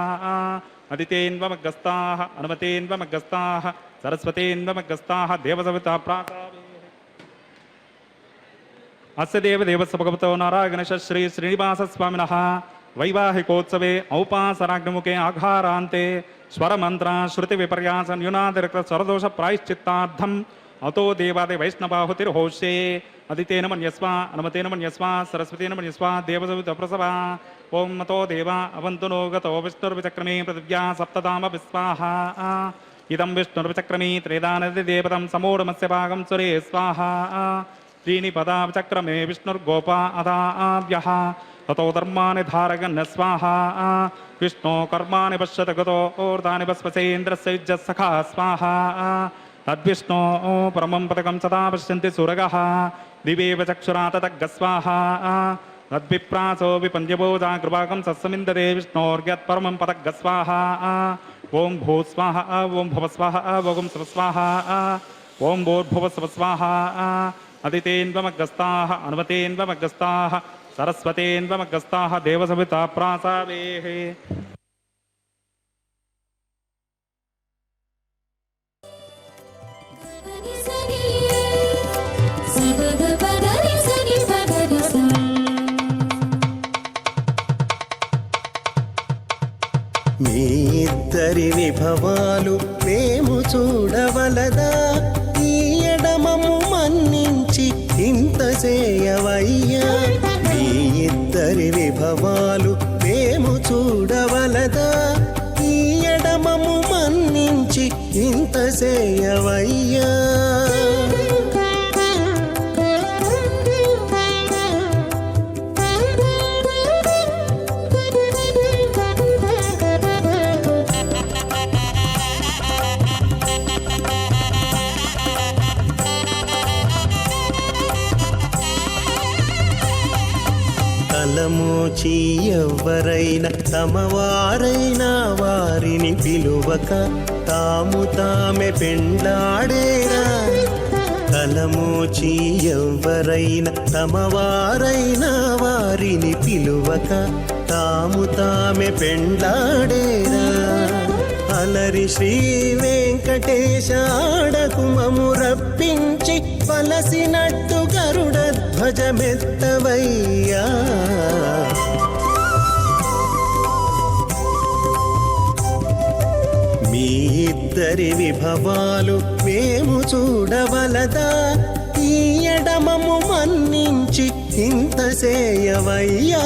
అదితేన్వమగ్గస్తాః అనుమతేన్వమగ్గస్తాః సరస్వతేన్వమగ్గస్తాః దేవసవితా ప్రాకారే అస్య దేవదేవస్య భగవతో నారాయణశ శ్రీ శ్రీనివాసస్వామినః వైవాహికోత్సవే ఔపాసనాగ్నిముఖే ఆఘారాంతే స్వరమంత్ర శృతి విపర్యాస న్యూనాతిరిక్త స్వరదోష ప్రాయశ్చిత్తార్థం అతో దేవాది వైష్ణవాహుతిర్హోష్యే అదితేన మన్యస్వ అనుమతేన మన్యస్వ సరస్వతేన మన్యస్వ దేవసవిత ప్రసవ ఓం మతో దేవ అవంతు నో గతో విష్ణుర్విచక్రమే పృథివ్యా సప్తధామ విస్వాహా ఇదం విష్ణుర్విచక్రమే త్రేదానది దేవతం సమూఢమస్య భాగం సురే స్వాహా त्रीणि पदा चक्रमे विष्णुर्गोपा अदाभ्यः ततो धर्माणि धारयन् स्वाहा विष्णो कर्माणि पश्यत गतो ऊर्ध्वानि भस्मसेन्द्रस्य युज्यसखा स्वाहा तद्विष्णो परमं पदकं सदा पश्यन्ति सुरगः दिवेव चक्षुरा ततग्ग स्वाहा तद्विप्रासो विपञ्चभोजा कृपाकं सत्समिन्दते विष्णोर्यत्परमं पदग्ग स्वाहा ओं भू स्वाहा ओं भव स्वाहा ओं स्वस्वाहा ओं भूर्भुव स्वस्वाहा అదితేన్వమగ్గస్తాః అనుమతేన్వమగ్గస్తాః సరస్వతేన్వమగ్గస్తాః దేవసవితా ప్రాసావేః మీ ఇద్దరి విభవాలు మేము చూడవలదా ఈ ఎడమము మన్నించి ఇంత చేయవయ్యా మీ ఇద్దరి విభవాలు మేము చూడవలదా ఈ ఎడమము మన్నించి ఇంత చేయవయ్యా తలమోచి ఎవ్వరైనా తమవారైనా వారిని పిలువక తాము తామె పెండ్లాడేరా తలమోచి ఎవ్వరైనా తమవారైనా వారిని పిలువక తాము తామె పెండ్లాడేరా అలరి శ్రీ వెంకటేశ ఆడకు మము రప్పించి వలసినట్టు గరుడ ధ్వజమెత్తవయ్యా మీ ఇద్దరి విభవాలు మేము చూడవలదా ఈ ఎడమము మన్నించి ఇంత చేయవయ్యా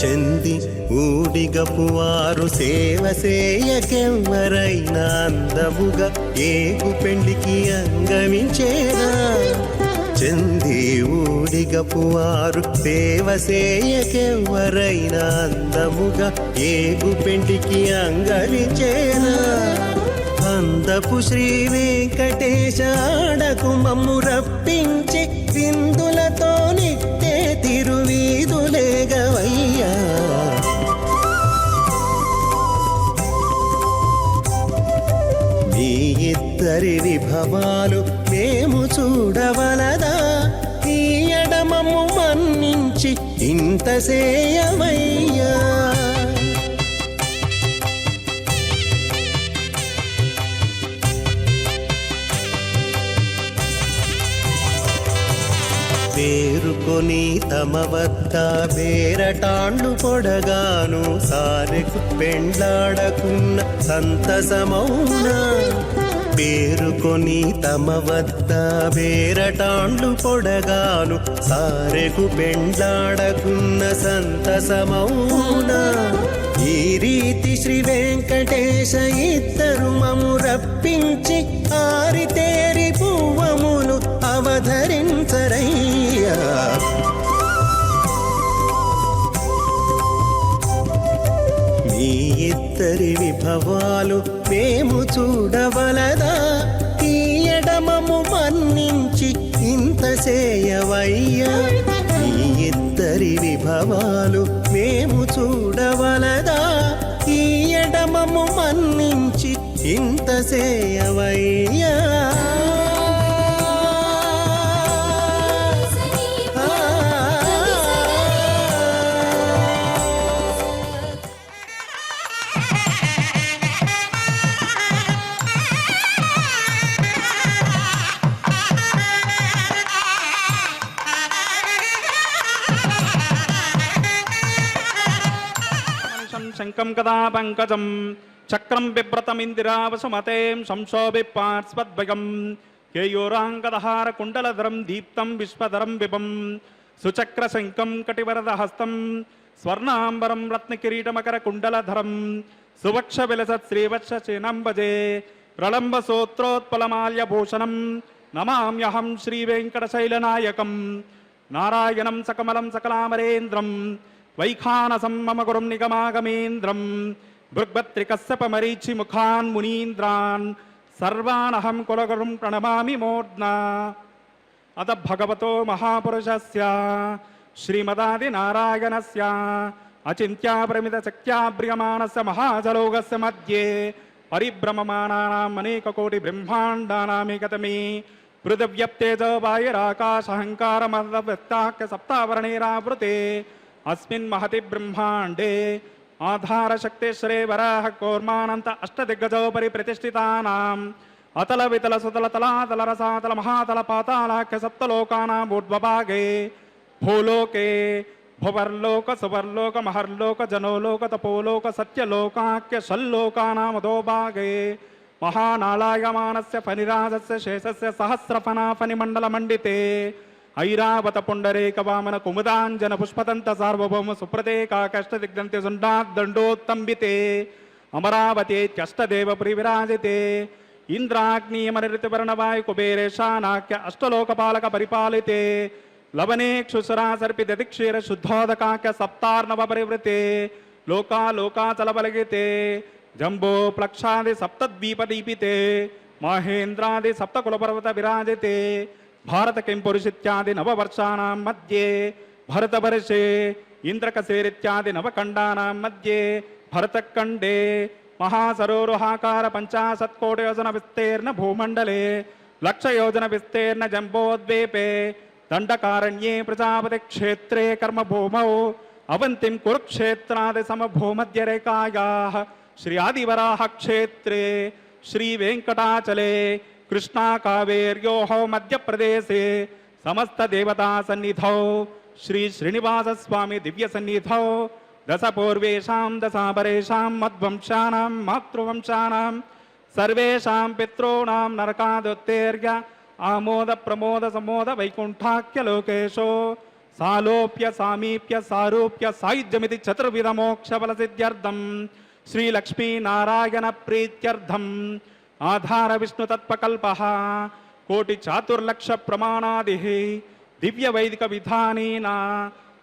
చెంది ఊడిగపువారు సేవ సేయకెవ్వరైనా అందముగా ఏగు పెండికి అంగమించేనా చెంది ఊడిగపువారు సేవ సేయకెవ్వరైనా అందముగా ఏగు పెండికి అంగమించేనా అందపు శ్రీ వెంకటేశ ఆడకు మమ్ము రప్పించి విందులతో నిట్టే తిరువీధులేగవయ్యా మీ ఇద్దరి విభవాలు మేము చూడవలదా ఈ ఎడమము మన్నించి ఇంత సేయవయ్యా పేరుకొని తమ వద్ద బేరటాండ్లు పొడగాను సారెకు పెండ్లాడకున్న సంతసమౌనా పేరుకొని తమ వద్ద బేరటాండ్లు పొడగాను సారెకు పెండ్లాడకున్న సంతసమౌనా ఈ రీతి శ్రీ వెంకటేశ ఇద్దరు మము రప్పించి ఆరితేరి పువ్వములు అవధరించరయ్యా మీ ఇద్దరి విభవాలు మేము చూడవలదా ఈ ఎడమము మన్నించి ఇంత సేయవయ్యా మీ ఇద్దరి విభవాలు మేము చూడవలదా ఈ ఎడమము మన్నించి ఇంత సేయవయ్యా శంఖం కదా పంకజం చక్రం బిభ్రతమిందిరావసుమతేం సంశోభి పార్శ్వద్వయం కేయూరాంగదహార కుండలధరం దీప్తం విశ్వధరం విభం సుచక్ర శంఖం కటివరద హస్తం స్వర్ణాంబరం రత్నకిరీటమకర కుండలధరం సువక్ష విలసత్ శ్రీవత్స చినంబజే ప్రళంబ సూత్రోత్పలమాల్యభూషణం నమామ్యహం శ్రీవేంకటశైలనాయకం నారాయణం సకమలం సకలామరేంద్రం వైఖానసం మమ గురుం నిగమాగమేంద్రం భృగ్భత్రికశ్యపమరీచి ముఖాన్ మునీంద్రాన్ సర్వానహం కులగురుం ప్రణమామి మూర్ధ్నా అత భగవతో మహాపురుషస్య శ్రీమదాది నారాయణస్య అచింత్యాపరిమిత శక్త్యాబ్రియమాణస్య మహాజలోకస్య మధ్యే పరిభ్రమమానానాం అనేకకోటి బ్రహ్మాండానామేకతమే పృథివ్యప్తేజ వాయురాకాశహంకారమర్దవ్యక్తాఖ్య సప్తావరణైరావృతే अस्मिन् महति ब्रह्मांडे आधार शक्तिश्रे वराह कौर्मानंत अष्टदिग्गजोपरि प्रतिष्ठितानाम् अतल वितल सुतल तलातल रसातल महातल पातालाख्य सप्तलोकानाम् ऊर्ध्वभागे भूलोके भुवर्लोक सुवर्लोक महर्लोक जनोलोक तपोलोक सत्यलोकाख्य षल्लोकानाम् अधोभागे महानालायमानस्य फनिराजस्य शेषस्य सहस्रफना फनिमण्डलमण्डिते ऐरावत पुंडरेक वामन कुमुदांजन पुष्पदंत सार्वभौम सुप्रतेकाकष्ट दिग्दंत्य दंडोत्तंबिते अमरावतीत्यष्टदेव परिविराजिते इंद्राग्नियमनिऋतिवर्णवायु कुबेरेशानाख्य अष्टलोकपालक परिपालिते लवनेक्षुसुरा सर्पित दिक्षीर शुद्धोदकाख्य सप्तार्णव परिवृते लोका लोकाचलबलगिते जंबो प्लक्षादि सप्तद्वीपदीपिते महेन्द्रादि सप्तकुलपर्वत विराजिते भारत किंपुरुषित्यादि नववर्षाणां मध्ये भरतवर्षे इंद्रकसेरित्यादि नवखंडानां मध्ये भरतखंडे महासरोरुहाकार 50 कोटियोजन विस्तीर्ण भूमंडले लक्षयोजन विस्तीर्ण जंबोद्वीपे दंडकारण्ये प्रजापति क्षेत्रे कर्मभूमौ अवंतिम कुरुक्षेत्रादि समभूमध्यरेखायाः श्री आदिवराह क्षेत्रे श्री वेंकटाचले कृष्णा कावेर्योः मध्य प्रदेशे समस्त देवता सन्निधौ श्री श्रीनिवास स्वामी दिव्य सन्निधौ दश पूर्वेशां दशापरेशां मद्वंशानां मातृवंशानां सर्वेषां पितॄणां नरकादुत्तेर्य आमोद प्रमोद समोद वैकुंठाख्य लोकेशो సాలోప్య సామీప్య సారూప్య సాయుధ్యమితి చతుర్విధ మోక్ష ఫల సిద్ధ్యర్థం శ్రీ లక్ష్మీ నారాయణ ప్రీత్యర్థం ఆధార విష్ణు తత్వకల్ప కోటి చాతుర్లక్ష ప్రమాణాది దివ్య వైదిక విధానేన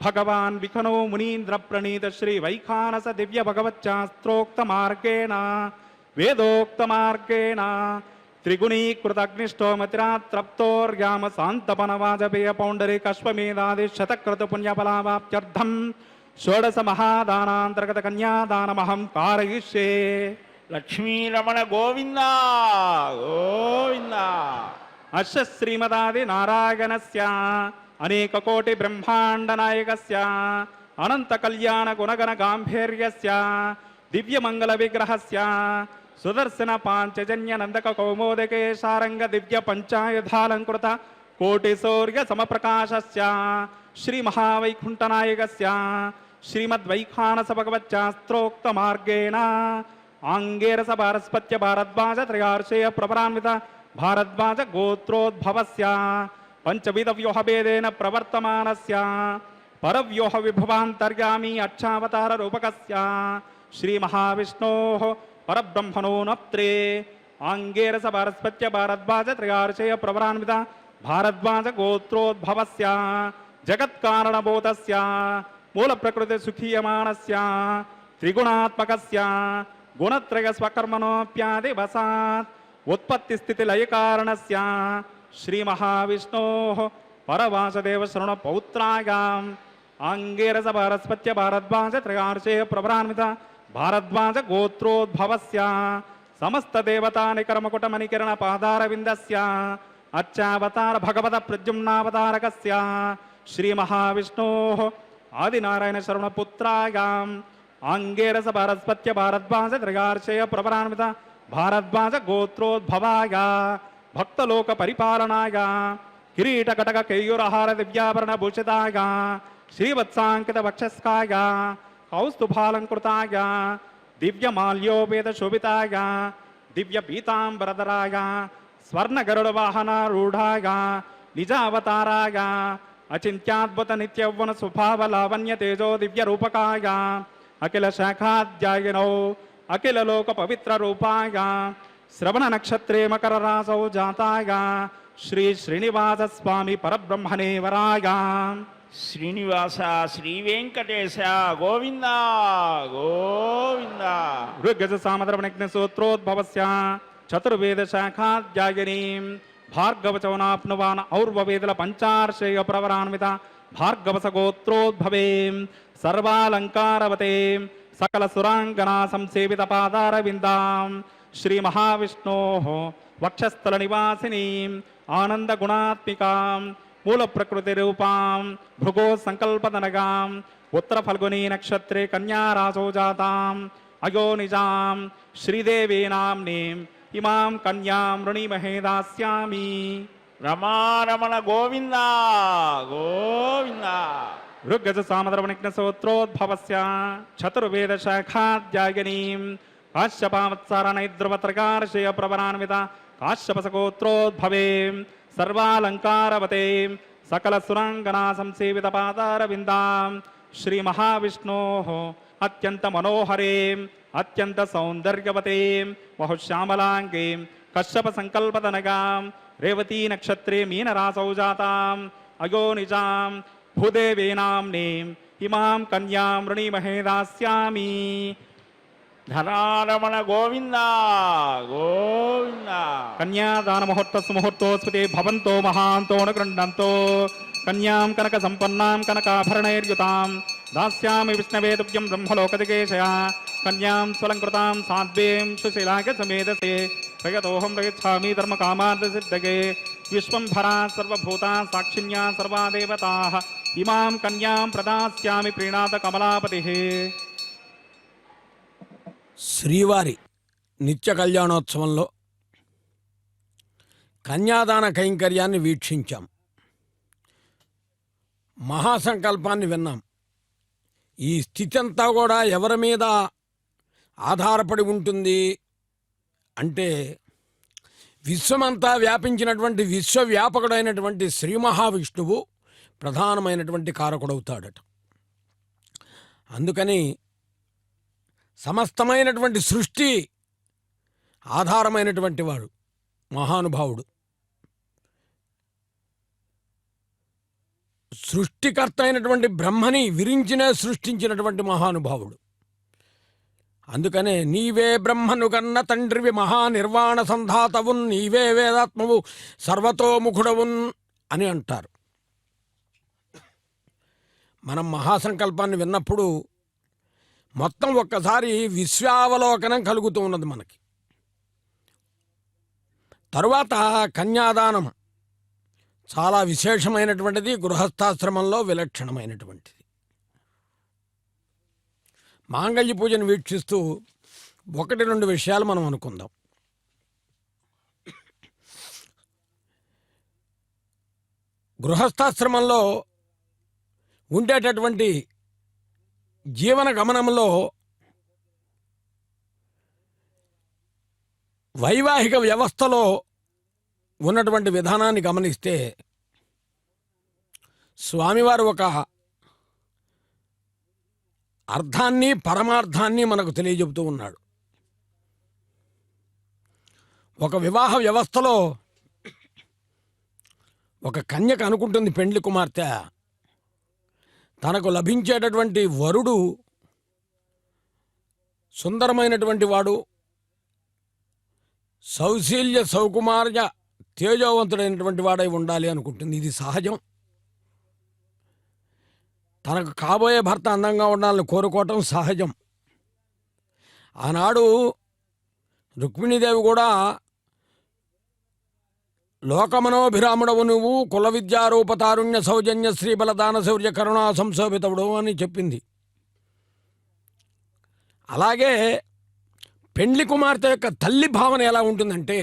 భగవాన్ విఖనో మునీంద్ర ప్రణీత శ్రీ వైఖానస దివ్య భగవచ్చాస్త్రోక్త మార్గేణ వేదోక్త మార్గేణ త్రిగుణీకృత అగ్నిష్టోమతిరాత్రప్తోర్యామ శాంతపన వాజపేయ పౌండరీ కశ్వమేధాది శతక్రతు పుణ్యఫలావాప్త్యర్థం షోడశ మహాదానాంతర్గత కన్యాదానమహం కారయిష్యే. లక్ష్మీరమణ గోవింద గోవింద. అశ్వ శ్రీమదాది నారాయణస్య అనేక కోటి బ్రహ్మాండ నాయకస్య అనంత కళ్యాణ గుణగణ గాంభీర్యస్య దివ్య మంగళ విగ్రహస్య సుదర్శన పాంచజన్య నందక కౌమోదకే సారంగ దివ్య పంచాయుధాలంకృత కోటి శౌర్య సమప్రకాశస్య శ్రీ మహావైకుంఠ నాయకస్య శ్రీమద్వైఖానస భగవచ్చాస్త్రోక్త మార్గేణ ఆంగేరస భారస్పత్య భారద్వాజ త్రయార్షేయ ప్రపరాన్విత భారద్వాజ గోత్రోద్భవస్య పంచవిధ వ్యూహభేదేన ప్రవర్తమానస్య పరవ్యూహ విభవాంతర్యామి అక్షావతార రూపకస్య శ్రీ మహావిష్ణోః పరబ్రహ్మణో నప్త్రే ఆంగేరస భారస్పత్య భారద్వాజ త్రయార్షేయ ప్రవరాన్విత భారద్వాజ గోత్రోద్భవస్య జగత్కారణభూతస్య మూల ప్రకృతి సుఖీయమానస్య త్రిగుణాత్మకస్య గుణత్రయ స్వకర్మణోప్యాది వసాత్ ఉత్పత్తి స్థితి లయ కారణస్య శ్రీ మహావిష్ణోః పరవాసుదేవ శరణ పౌత్రాయాం ఆంగేరస భారస్పత్య భారద్వాజ త్రయార్షేయ ప్రవరాన్విత భారద్వాజ గోత్రోద్భవస్య సమస్త దేవతాని కర్మకుట మణికిరణ పాదార విందస్య అర్చావతార భగవత ప్రద్యుమ్నావతారకస్య శ్రీ మహావిష్ణోః ఆదినారాయణ శరణ పుత్రాయాం ఆంగేరస భారస్పత్య భారద్వాజ త్రయార్షేయ ప్రవరాన్విత భారద్వాజ గోత్రోద్భవాయ భక్తలోక పరిపాలనాయ కిరీట కటక కేయూరహార దివ్యాభరణ భూషితాయ శ్రీవత్సాంకిత వక్షస్కాయ కౌస్తుభాలంకృతాయ దివ్య మాల్యోపేత శోభితాయ దివ్య పీతాంబరధరాయ స్వర్ణ గరుడ వాహనారూఢాయ నిజావతారాయ అచింత్యాద్భుత నిత్యవ్వన స్వభావ లావణ్య తేజో దివ్య రూపకాయ అఖిల శాఖాధ్యాయనో అఖిల లోక పవిత్ర రూపాయ శ్రవణ నక్షత్రే మకర రాసౌ జాతాయ శ్రీ శ్రీనివాస స్వామి పరబ్రహ్మణే వరాయ. శ్రీనివాస శ్రీ వెంకటేశ గోవింద గోవింద. ఋగ్గజ సామద్రవణజ్ఞ సూత్రోద్భవస్య చతుర్వేద శాఖాధ్యాయనీం భార్గవచవనాప్నువాన్ ఔర్వవేదల పంచార్షేయ ప్రవరాన్విత భార్గవస గోత్రోద్భవేం సర్వాలంకారవతేం సకల సురాంగనా సంసేవిత పాదార విందాం శ్రీ మహావిష్ణోః వక్షస్థల నివాసినీం ఆనంద గుణాత్మికాం మూల ప్రకృతి రూపాం భృగో సంకల్పదనగాం ఉత్తర ఫల్గుని నక్షత్రే కన్యారాసో జాతాం అయో నిజాం శ్రీదేవీ నామ్నీం ఇమాం కన్యాం రుణీమహే దాస్యామి. రమారమణ గోవింద గోవింద. ఋగ్గజ సామద్రవణిజ్ఞ సూత్రోద్భవస్య చతుర్వేద శాఖాధ్యాయనీం కాశ్యపావత్సార నైద్రవత్రకార్షేయ ప్రవరాన్విత కాశ్యపస గోత్రోద్భవేం సర్వాలంకారవతేం సకల సురాంగనా సంసేవిత పాదార విందాం శ్రీ మహావిష్ణోః అత్యంత మనోహరేం అత్యంత సౌందర్యవతేం బహుశ్యామలాంగీం కశ్యప సంకల్పదనగాం రేవతీ నక్షత్రే మీనరాసౌ జాతాం అయో నిజాం భూదేవీ నామ్నీం ఇమాం కన్యాం రుణీమహే దాస్యామి. ధనారమణ గోవింద గోవింద. కన్యాదాన ముహూర్తస్ ముహూర్తోస్మితే భవంతో మహాంతో గృహంతో కన్యాం కనక సంపన్నాం కనకాభరణైర్యుతాం దాస్యామి విష్ణవే తుభ్యం బ్రహ్మలోకదికేశయ కన్యాం స్వలంకృతాం సాధ్వీం సుశీలాక సమేధసే ప్రయతోహం ప్రయచ్ఛామి ధర్మ కామార్థ సిద్ధగే విశ్వంభరా సర్వభూతా సాక్షిణ్యా సర్వా దేవతాః ఇమాం కన్యాం ప్రదాస్యామి ప్రీణాత కమలాపతిః. శ్రీవారి నిత్య కళ్యాణోత్సవంలో కన్యాదాన కైంకర్యాన్ని వీక్షించాం. మహాసంకల్పాన్ని విన్నాం. ఈ స్థితి అంతా కూడా ఎవరి మీద ఆధారపడి ఉంటుంది అంటే విశ్వమంతా వ్యాపించినటువంటి విశ్వవ్యాపకుడైనటువంటి శ్రీ మహావిష్ణువు ప్రధానమైనటువంటి కారకుడవుతాడట. అందుకని సమస్తమైనటువంటి సృష్టి ఆధారమైనటువంటి వాడు మహానుభావుడు. సృష్టికర్త అయినటువంటి బ్రహ్మని విరించినే సృష్టించినటువంటి మహానుభావుడు. అందుకనే నీవే బ్రహ్మను కన్న తండ్రివి మహానిర్వాణ సంధాతవున్, నీవే వేదాత్మవు సర్వతోముఖుడవున్ అని అంటారు. మనం మహాసంకల్పాన్ని విన్నప్పుడు మొత్తం ఒక్కసారి విశ్వావలోకనం కలుగుతూ ఉన్నది మనకి. తరువాత కన్యాదానం చాలా విశేషమైనటువంటిది, గృహస్థాశ్రమంలో విలక్షణమైనటువంటిది. మాంగళ్య పూజను వీక్షిస్తూ 1-2 విషయాలు మనం అనుకుందాం. గృహస్థాశ్రమంలో ఉండేటటువంటి జీవన గమనంలో వైవాహిక వ్యవస్థలో ఉన్నటువంటి విధానాన్ని గమనిస్తే స్వామివారు ఒక అర్థాన్ని పరమార్థాన్ని మనకు తెలియజెబుతూ ఉన్నాడు. ఒక వివాహ వ్యవస్థలో ఒక కన్యక అనుకుంటుంది, పెండ్లి కుమార్తె, తనకు లభించేటటువంటి వరుడు సుందరమైనటువంటి వాడు, సౌశీల్య సౌకుమార్య తేజోవంతుడైనటువంటి వాడై ఉండాలి అనుకుంటుంది. ఇది సహజం. తనకు కాబోయే భర్త అందంగా ఉండాలని కోరుకోవటం సహజం. ఆనాడు రుక్మిణీదేవి కూడా లోకమనోభిరాముడవు నువ్వు, కుల విద్యారూప తారుణ్య సౌజన్య శ్రీబలదాన శౌర్య కరుణా సంశోభితవుడు అని చెప్పింది. అలాగే పెండ్లి కుమార్తె యొక్క తల్లి భావన ఎలా ఉంటుందంటే,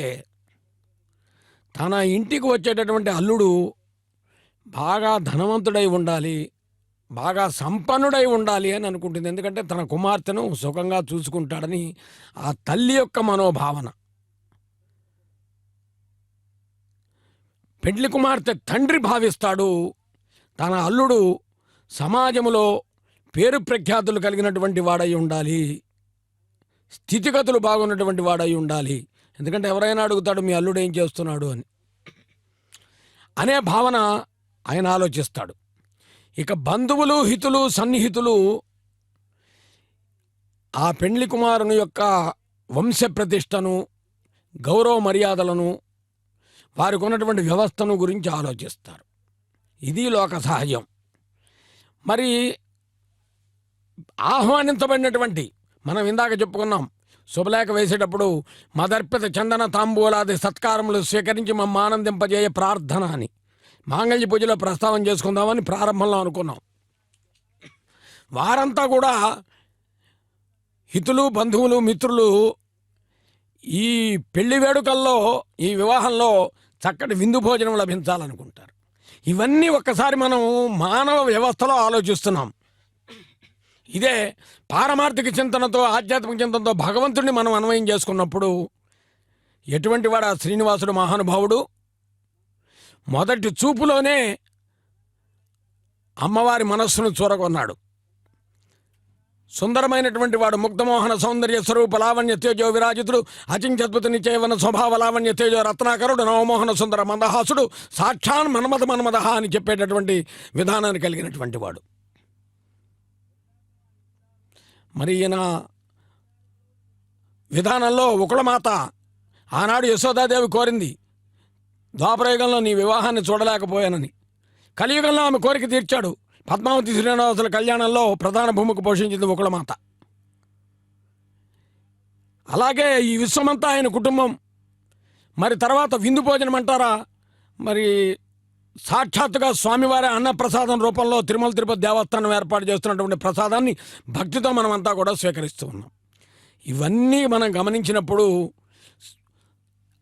తన ఇంటికి వచ్చేటటువంటి అల్లుడు బాగా ధనవంతుడై ఉండాలి, బాగా సంపన్నుడై ఉండాలి అని అనుకుంటుంది. ఎందుకంటే తన కుమార్తెను సుఖంగా చూసుకుంటాడని ఆ తల్లి యొక్క మనోభావన. పెండ్లి కుమార్తె తండ్రి భావిస్తాడు, తన అల్లుడు సమాజంలో పేరు ప్రఖ్యాతులు కలిగినటువంటి వాడై ఉండాలి, స్థితిగతులు బాగున్నటువంటి వాడై ఉండాలి. ఎందుకంటే ఎవరైనా అడుగుతాడు మీ అల్లుడు ఏం చేస్తున్నాడు అని అనే భావన ఆయన ఆలోచిస్తాడు. ఇక బంధువులు, హితులు, సన్నిహితులు ఆ పెండ్లి కుమారుని యొక్క వంశ ప్రతిష్టను, గౌరవ మర్యాదలను, వారికి ఉన్నటువంటి వ్యవస్థను గురించి ఆలోచిస్తారు. ఇది లోక సహజం. మరి ఆహ్వానించబడినటువంటి, మనం ఇందాక చెప్పుకున్నాం, శుభలేఖ వేసేటప్పుడు మదర్పిత చందన తాంబూలాది సత్కారములు స్వీకరించి మమ్మ ఆనందింపజేయ ప్రార్థన అని మాంగళ్య పూజలో ప్రస్తావన చేసుకుందామని ప్రారంభంలో అనుకున్నాం. వారంతా కూడా హితులు, బంధువులు, మిత్రులు ఈ పెళ్లి వేడుకల్లో, ఈ వివాహంలో చక్కటి విందు భోజనం లభించాలనుకుంటారు. ఇవన్నీ ఒక్కసారి మనం మానవ వ్యవస్థలో ఆలోచిస్తున్నాం. ఇదే పారమార్థిక చింతనతో, ఆధ్యాత్మిక చింతనతో భగవంతుడిని మనం అన్వయం చేసుకున్నప్పుడు ఎటువంటి వాడు ఆ శ్రీనివాసుడు మహానుభావుడు. మొదటి చూపులోనే అమ్మవారి మనస్సును చూరగొన్నాడు. సుందరమైనటువంటి వాడు, ముగ్ధమోహన సౌందర్య స్వరూప లావణ్య తేజో విరాజితుడు, అచించద్భుత నిచయవన స్వభావ లావణ్య తేజో రత్నాకరుడు, నవమోహన సుందర మందహాసుడు, సాక్షాన్ మన్మథ అని చెప్పేటటువంటి విధానాన్ని కలిగినటువంటి వాడు. మరి ఈయన విధానంలో ఉకుళమాత ఆనాడు యశోదాదేవి కోరింది, ద్వాపరయుగంలో నీ వివాహాన్ని చూడలేకపోయానని. కలియుగంలో ఆమె కోరిక తీర్చాడు. పద్మావతి శ్రీనివాసుల కళ్యాణంలో ప్రధాన భూమిక పోషించింది ఉకుళమాత. అలాగే ఈ విశ్వమంతా ఆయన కుటుంబం. మరి తర్వాత విందు భోజనం అంటారా, మరి సాక్షాత్తుగా స్వామివారి అన్నప్రసాదం రూపంలో తిరుమల తిరుపతి దేవస్థానం ఏర్పాటు చేస్తున్నటువంటి ప్రసాదాన్ని భక్తితో మనమంతా కూడా స్వీకరిస్తూ ఉన్నాం. ఇవన్నీ మనం గమనించినప్పుడు,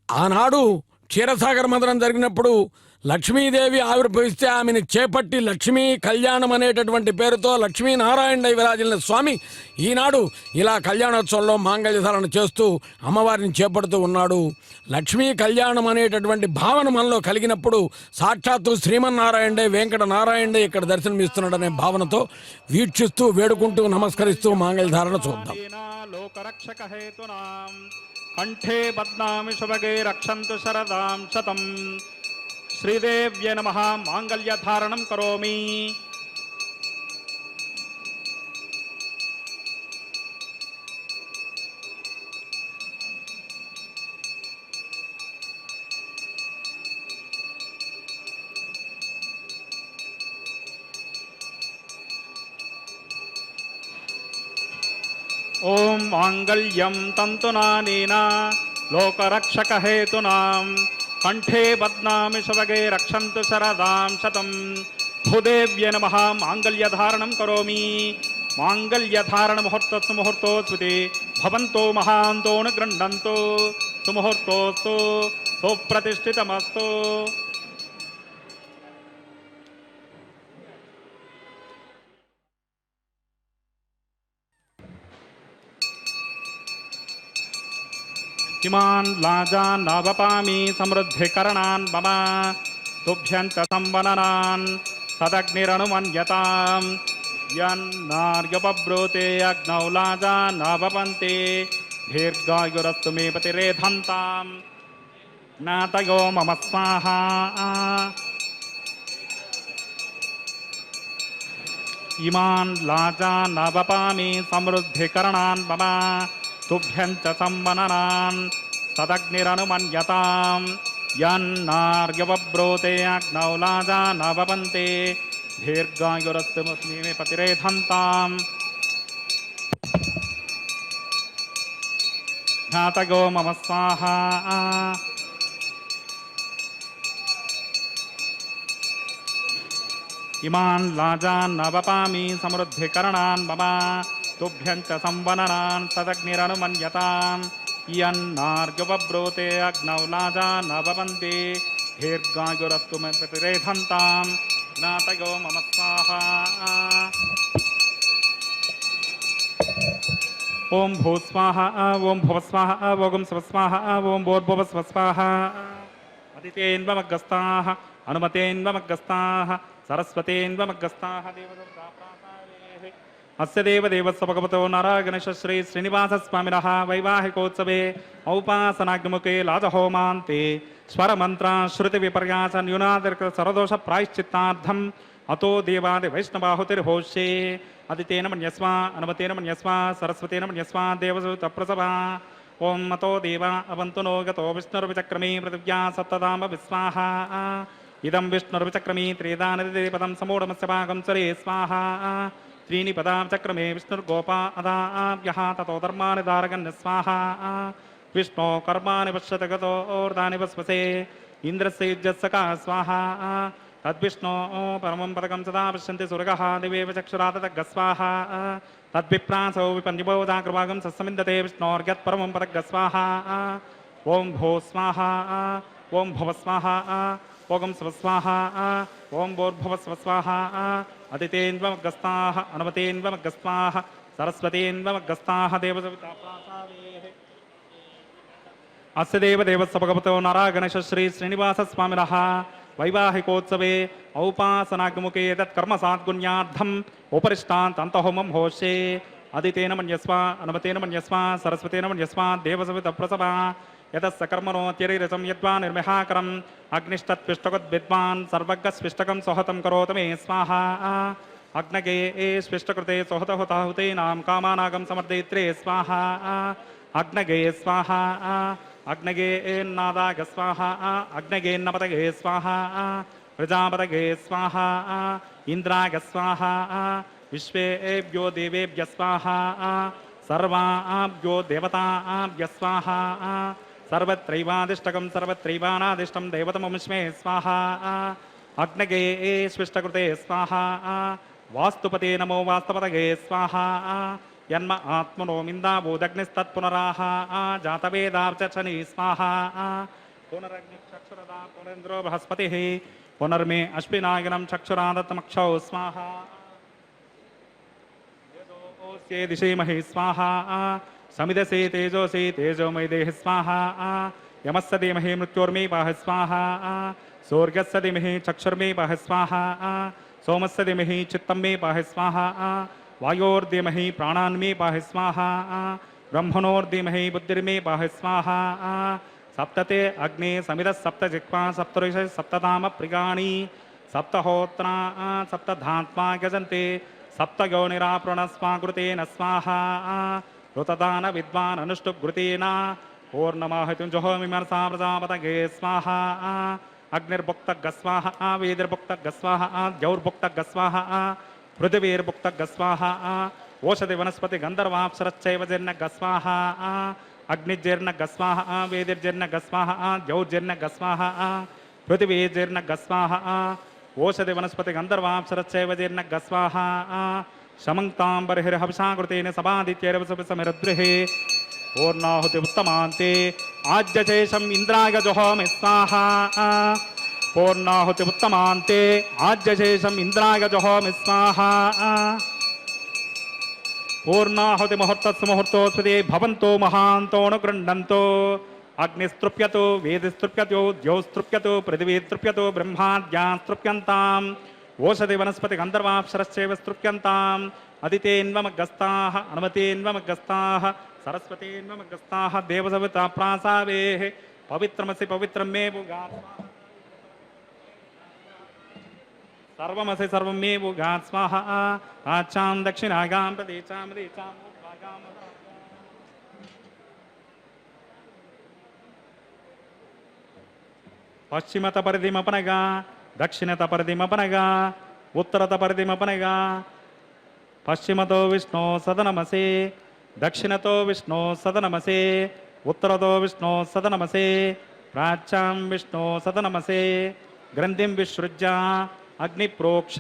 ఆనాడు క్షీరసాగర మదనం జరిగినప్పుడు లక్ష్మీదేవి ఆవిర్భవిస్తే ఆమెను చేపట్టి లక్ష్మీ కళ్యాణం అనేటటువంటి పేరుతో లక్ష్మీనారాయణ విరాజిల్లిన స్వామి ఈనాడు ఇలా కళ్యాణోత్సవంలో మాంగళ్యధారణ చేస్తూ అమ్మవారిని చేపడుతూ ఉన్నాడు. లక్ష్మీ కళ్యాణం అనేటటువంటి భావన మనలో కలిగినప్పుడు సాక్షాత్తు శ్రీమన్నారాయణే వెంకట నారాయణే ఇక్కడ దర్శనమిస్తున్నాడనే భావనతో వీక్షిస్తూ వేడుకుంటూ నమస్కరిస్తూ మాంగళ్యధారణ చూద్దాం. లోకరక్షక హేతునాం కంఠే బద్నామి శుభగే రక్షంతు శరదాం శతం. శ్రీదేవ్యే నమః మాంగళ్యధారణం కరోమి. ఓం మాంగళ్యం తంతునానేన లోకరక్షకహేతునాం కంఠే బద్నామి శుభగే రక్షంతు శరదాం శతం. భూదేవ్యే నమః మాంగళ్యధారణం కరోమి. మాంగళ్యధారణ ముహూర్తస్సు ముహూర్తోస్మితే భవంతో మహాంతో గృహ్ణంతో సుముహూర్తోస్తు సుప్రతిష్ఠితమస్తు. ఇమాన్ లాజాన్ నవపామి సమృద్ధికరణాన్ మమ తుభ్యంచ సంవననాన్ సదగ్నిరనుమన్యతాం. యన్నార్యపబ్రూతే అగ్నౌ లాజాన్ నవపంతే దీర్ఘాయురస్తు మే పతిరేధంతాం. జ్ఞాతయో మమ స్వాహా. ఇమాన్ లాజాన్ నవపామి సమృద్ధికరణాన్ మమ తుభ్యంచ సంవననాన్ సదగ్నిరనుమన్యతాం. యన్నార్యపబ్రూతే అగ్నౌ లాజాన్ నవపంతే దీర్ఘాయురస్తు మే పతిరేధంతాం. జ్ఞాతయో మమ స్వాహా. ఇమాన్ లాజాన్ నవపామి సమృద్ధికరణాన్ మమ తుభ్యంచ సంవననాన్ సదగ్నిరనుమన్యతాం. యన్నార్యపబ్రూతే అగ్నౌ లాజాన్ నవపంతే దీర్ఘాయురస్తు మే పతిరేధంతాం. జ్ఞాతయో మమ స్వాహా. ఓం భూస్వాహ ఓం భువస్వాహ ఓం స్వస్వాహ ఓం భూర్భువస్వస్వాహ. అదితేన్వమగ్గస్తాః అనుమతేన్వమగ్గస్తాః సరస్వతేన్వమగ్గస్తాః. అస్య దేవదేవస్య భగవతో నారాయణేశ శ్రీ శ్రీనివాసస్వామినః వైవాహికోత్సవే ఔపాసనాగ్నిముఖే లాజహోమాంతే స్వరమంత్ర శృతి విపర్యాస న్యూనాదిర్క సరదోష ప్రాయశ్చిత్తార్థం అతో దేవాది వైష్ణవాహుతిర్హోష్యే. అదితేన మన్యస్వ అనుమతేన మన్యస్వ సరస్వతేన మన్యస్వ దేవసూత ప్రసవ. ఓం అతో దేవ అవంతు నో గతో విష్ణుర్విచక్రమే పృథివ్యా సప్తధామ విస్వాహ. ఇదం విష్ణుర్విచక్రమే త్రేదానది పదం సమూఢమస్య భాగం స్వరే స్వాహా. త్రీని పదాం చక్రమే విష్ణుర్గోపా అదాభ్యః తతో ధర్మాని దారగన్ స్వాహా. విష్ణో కర్మాణి పశ్యత గతోర్ధాని వస్వసే ఇంద్రస్య యుజ్యస్సకా స్వాహా. తద్విష్ణో పరమం పదకం సదా పశ్యంతి సురగః దివేవ చక్షురాతగ స్వాహా. తద్విప్రాసౌ విపన్యబోధాకృభాగం సస్సమిందతే విష్ణోర్గత్ పరమం పదగ స్వాహా. ఓం భూ స్వాహా ఓం భువ స్వాహా ఓం స్వస్వాహా ఓం భూర్భువస్వస్వాహా. అదితేన్వమగ్గస్తాః అనుమతేన్వమగ్గస్తాః సరస్వతేన్వమగ్గస్తాః దేవసవితా ప్రాసాదేః. అస్య దేవదేవస్య భగవతో నారాయణేశ శ్రీ శ్రీనివాసస్వామినః వైవాహికోత్సవే ఔపాసనాగ్నిముఖే తత్కర్మ సాద్గుణ్యార్థం ఉపరిష్టాంతంతహోమం హోష్యే. అదితేన మన్యస్వ అనుమతేన మన్యస్వ సరస్వతేన మన్యస్వ దేవసవిత ప్రసవ. యతస్య కర్మణోత్యరిరసం యద్వా నిర్మిహాకరం అగ్నిష్టత్విష్టకద్విద్వాన్ సర్వజ్ఞస్విష్టకం సోహతం కరోత మే స్వాహా. అగ్నగే స్విష్టకృతే సోహతహుతాహుతేనాం కామానాగం సమర్దయిత్రే స్వాహా. అగ్నగే స్వాహా అగ్నగేన్నాదాగ స్వాహా. అగ్నగేన్నపతగే స్వాహా. ప్రజాపతగే స్వాహా. ఇంద్రాగ స్వాహా. విశ్వేభ్యో దేవేభ్య స్వాహా. సర్వాభ్యో దేవతాభ్య స్వాహా. సర్వత్రైవాదిష్టకం సర్వత్రైవానాదిష్టం దేవతమముష్మే స్వాహా. అగ్నగే స్విష్టకృతే స్వాహా. వాస్తుపతే నమో వాస్తపతగే స్వాహా. యన్మ ఆత్మనో మిందాభూదగ్నిస్తత్పునరాహ జాతవేదార్చని స్వాహా. पुनरग्निचक्षुरदा पुनरेन्द्रो बृहस्पतिः पुनर्मे अश्विनायनं चक्षुरादत्तमक्षौ स्वाहा यजोऽस्ये दिशेमहि स्वाहा समिदसे तेजोसे तेजोमयि देहि स्वाहा यमस्य धीमहि मृत्योर्मे पाहि स्वाहा सूर्यस्य धीमहि चक्षुर्मे पाहि स्वाहा सोमस्य धीमहि चित्तं मे पाहि स्वाहा वायोर्धीमहि प्राणान्मे पाहि स्वाहा ब्रह्मणोर्धीमहि बुद्धिर्मे पाहि स्वाहा सप्तते अग्ने समिदः सप्त जिह्वा सप्तऋष सप्तधाम प्रियाणि सप्तहोत्रा सप्तधात्मा गजन्ते सप्तगौनिराप्रणस्वाकृतेन स्वाहा ऋतदान विद्वान् अनुष्टुघृतेन पूर्णमाहुतिञ्जहोमिमर्षा प्रजापतये स्वाहा अग्निर्भुक्तगस्वाहा वेदिर्भुक्तगस्वाहा द्यौर्भुक्तगस्वाहा पृथिवीर्भुक्तगस्वाहा ओषधि वनस्पति गन्धर्वाप्सरश्चैव जीर्णगस्वाहा अग्निर्जीर्णगस्वाहा वेदिर्जीर्णगस्वाहा द्यौर्जीर्णगस्वाहा पृथिवीर्जीर्णगस्वाहा ओषधि वनस्पति गन्धर्वाप्सरश्चैव जीर्णगस्वाहा शमन्तां बर्हिर्हविषाकृतेन सभादित्यैरवसमिरुद्रिः पूर्णाहुति उत्तमान्ते आज्यशेषम् इन्द्राय जुहोमि स्वाहा पूर्णाहुति उत्तमान्ते आज्यशेषम् इन्द्राय जुहोमि स्वाहा पूर्णाहुति मुहूर्तस्य मुहूर्तोस्पदे भवन्तो महान्तोऽनुगृह्णन्तो अग्निस्तृप्यतो वेदिस्तृप्यतो द्यौस्तृप्यतो पृथिवीस्तृप्यतो ब्रह्माद्यास्तृप्यन्ताम् ओषधि वनस्पति गन्धर्वाप्सरश्चैव स्तृप्यन्ताम् अदितेन्वमग्रस्ताः अनुमतेन्वमग्रस्ताः सरस्वतीन्वमग्रस्ताः देवसविता प्रासावेः पवित्रमसि पवित्रं मे भूगात् सर्वमसि सर्वं मे भूगात् स्वाहा आचां दक्षिणागां प्रदेशां प्रदेशां पश्चिमत परिधिमपनगा दक्षिणत परिधिमपनगा उत्तरत परिधिमपनगा पश्चिमतो विष्णु सदनमसे दक्षिणतो विष्णु सदनमसे उत्तरतो विष्णु सदनमसे प्राच्यां विष्णु सदनमसे ग्रन्थिं विसृज्य अग्निप्रोक्ष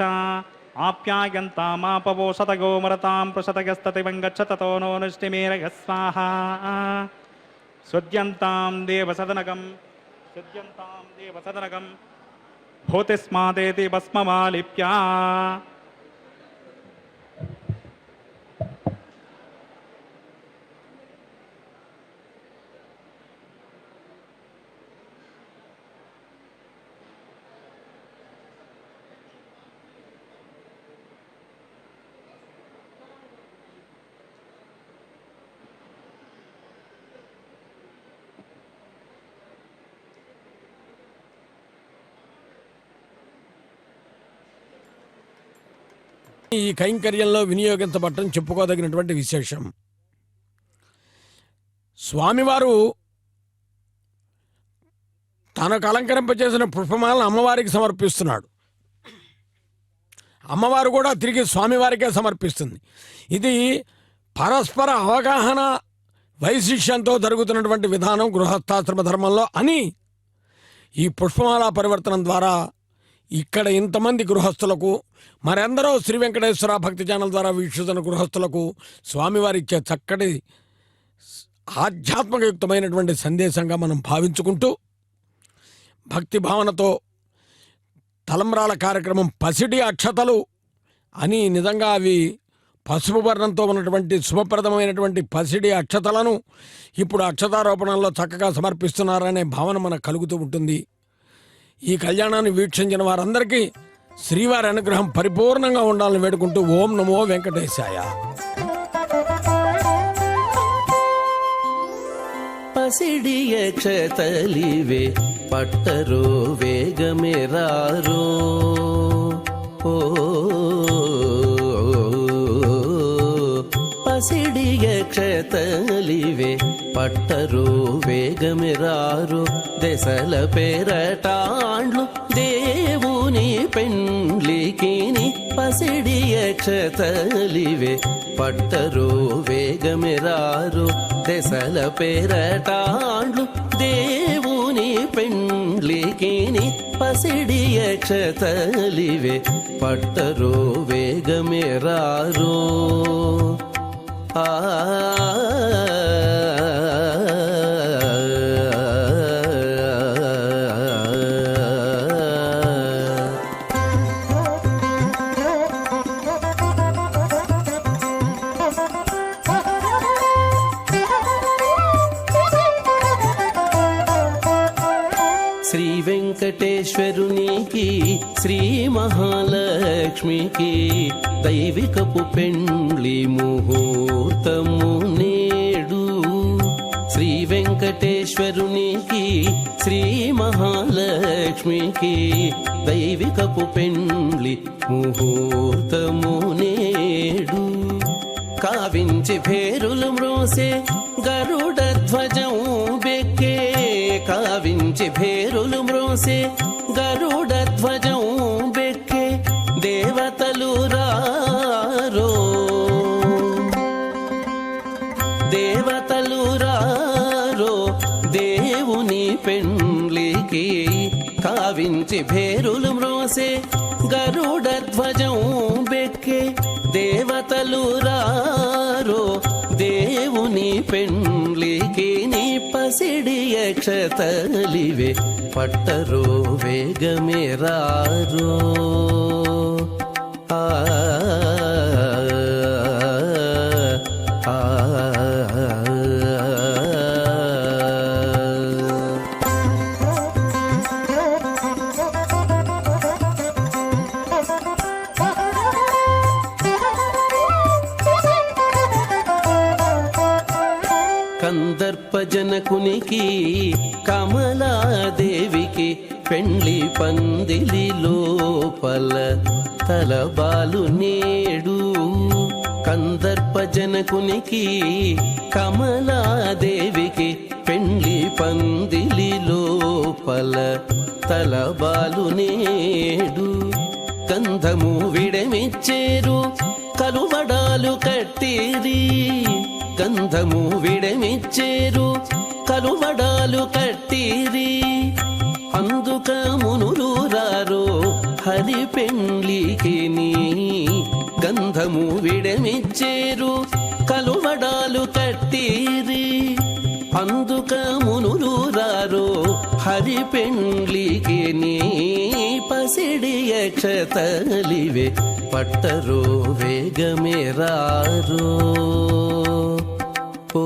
आप्यायन्तामापवोषतगो मरतां पृषतगस्ततिवं गच्छततो नो निष्टिमेरगः स्वाहा सुद्यन्तां देवसदनगं भूतिस्मादेति भस्ममालिप्या ఈ కైంకర్యంలో వినియోగించబడటం చెప్పుకోదగినటువంటి విశేషం. స్వామివారు తనకు అలంకరింపచేసిన పుష్పమాలను అమ్మవారికి సమర్పిస్తున్నాడు. అమ్మవారు కూడా తిరిగి స్వామివారికే సమర్పిస్తుంది. ఇది పరస్పర అవగాహన వైశిష్యంతో జరుగుతున్నటువంటి విధానం గృహస్థాశ్రమ ధర్మంలో అని ఈ పుష్పమాల పరివర్తనం ద్వారా ఇక్కడ ఇంతమంది గృహస్థులకు, మరెందరో శ్రీ వెంకటేశ్వర భక్తి ఛానల్ ద్వారా వీక్షిస్తున్న గృహస్థులకు స్వామివారి ఇచ్చే చక్కటి ఆధ్యాత్మికయుక్తమైనటువంటి సందేశంగా మనం భావించుకుంటూ భక్తి భావనతో తలంబ్రాల కార్యక్రమం పసిడి అక్షతలు అని, నిజంగా అవి పసుపు వర్ణంతో ఉన్నటువంటి శుభప్రదమైనటువంటి పసిడి అక్షతలను ఇప్పుడు అక్షతారోపణంలో చక్కగా సమర్పిస్తున్నారనే భావన మనకు కలుగుతూ ఉంటుంది. ఈ కళ్యాణాన్ని వీక్షించిన వారందరికీ శ్రీవారి అనుగ్రహం పరిపూర్ణంగా ఉండాలని వేడుకుంటూ ఓం నమో వెంకటేశాయ. పసిడియ క్షతలివే పట్టరో వేగమెరారో ఓ పసిడియ క్షతలివే పట్టరో వేగమెరారో దశల పేరటాండ్లు దేవుని పెండ్లికిని పసిడియ క్షతలివే పట్టరో వేగమెరారో దశల పేరటాండ్లు దేవుని పెండ్లికిని పసిడియ క్షతలివే పట్టరో వేగమెరారో ఆ వెంకటేశ్వరునికి శ్రీ మహాలక్ష్మికి దైవికపు పెండ్లి ముహూర్తము నేడు. శ్రీ వెంకటేశ్వరునికి శ్రీ మహాలక్ష్మికి దైవికపు పెండ్లి ముహూర్తము నేడు. కావించి భేరులు మ్రోసే గరుడ ధ్వజం బెక్కే, కావించి భేరులు మ్రోసే గరుడ ధ్వజం బెక్కే, దేవతలు రారో దేవతలు రారో దేవుని పెండ్లికి. కావించి భేరులు మ్రోసే గరుడ ధ్వజం బెక్కే, దేవతలు రారో దేవుని పెండ్లికి. నీ పసిడి అక్షతలివే పట్టరో వేగమే రారో. ఆ ఆ కందర్ప జనకునికి కమలాదేవికి పెండ్లి పందిలి లోపల తలబాలు నేడు. కందర్ప జనకునికి కమలాదేవికి పెండ్లి పందిలి లోపల తలబాలు నేడు. గంధము విడమిచ్చేరు కలువడాలు కట్టిరి, గంధము విడమిచ్చేరు కలువడాలు కట్టిరి. అందుక మునులు రారో హరి పెండ్లికి నీ. గంధము విడమిచ్చేరు కలువడాలు కట్టిరి. అందుక మునులు రారో హరి పెండ్లికి నీ. పసిడి అక్షతలివే పట్టరో వేగమే రారో. ఓ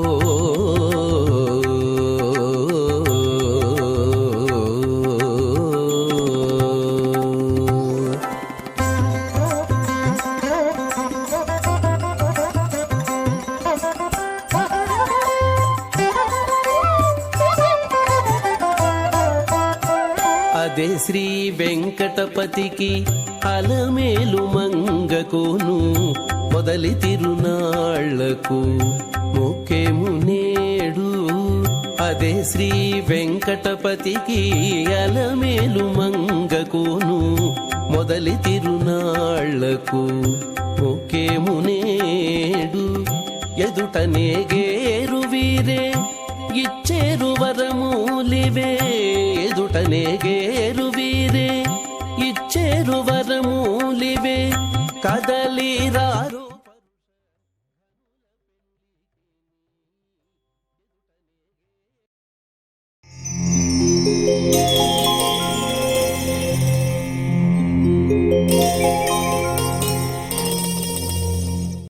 అదే శ్రీ వెంకటపతికి అలమేలు మంగకును మొదలి తిరునాళ్లకు మొక్కేము నేడు. అదే శ్రీ వెంకటపతికి అలమేలు మంగకును మొదలి తిరునాళ్లకు మొక్కేము నేడు. ఎదుటనే గేరు వీరే ఇచ్చేరు వరమూలివే, ఎదుటనే గేరు వీరే ఇచ్చేరు వరమూలివే, కదలి రారు.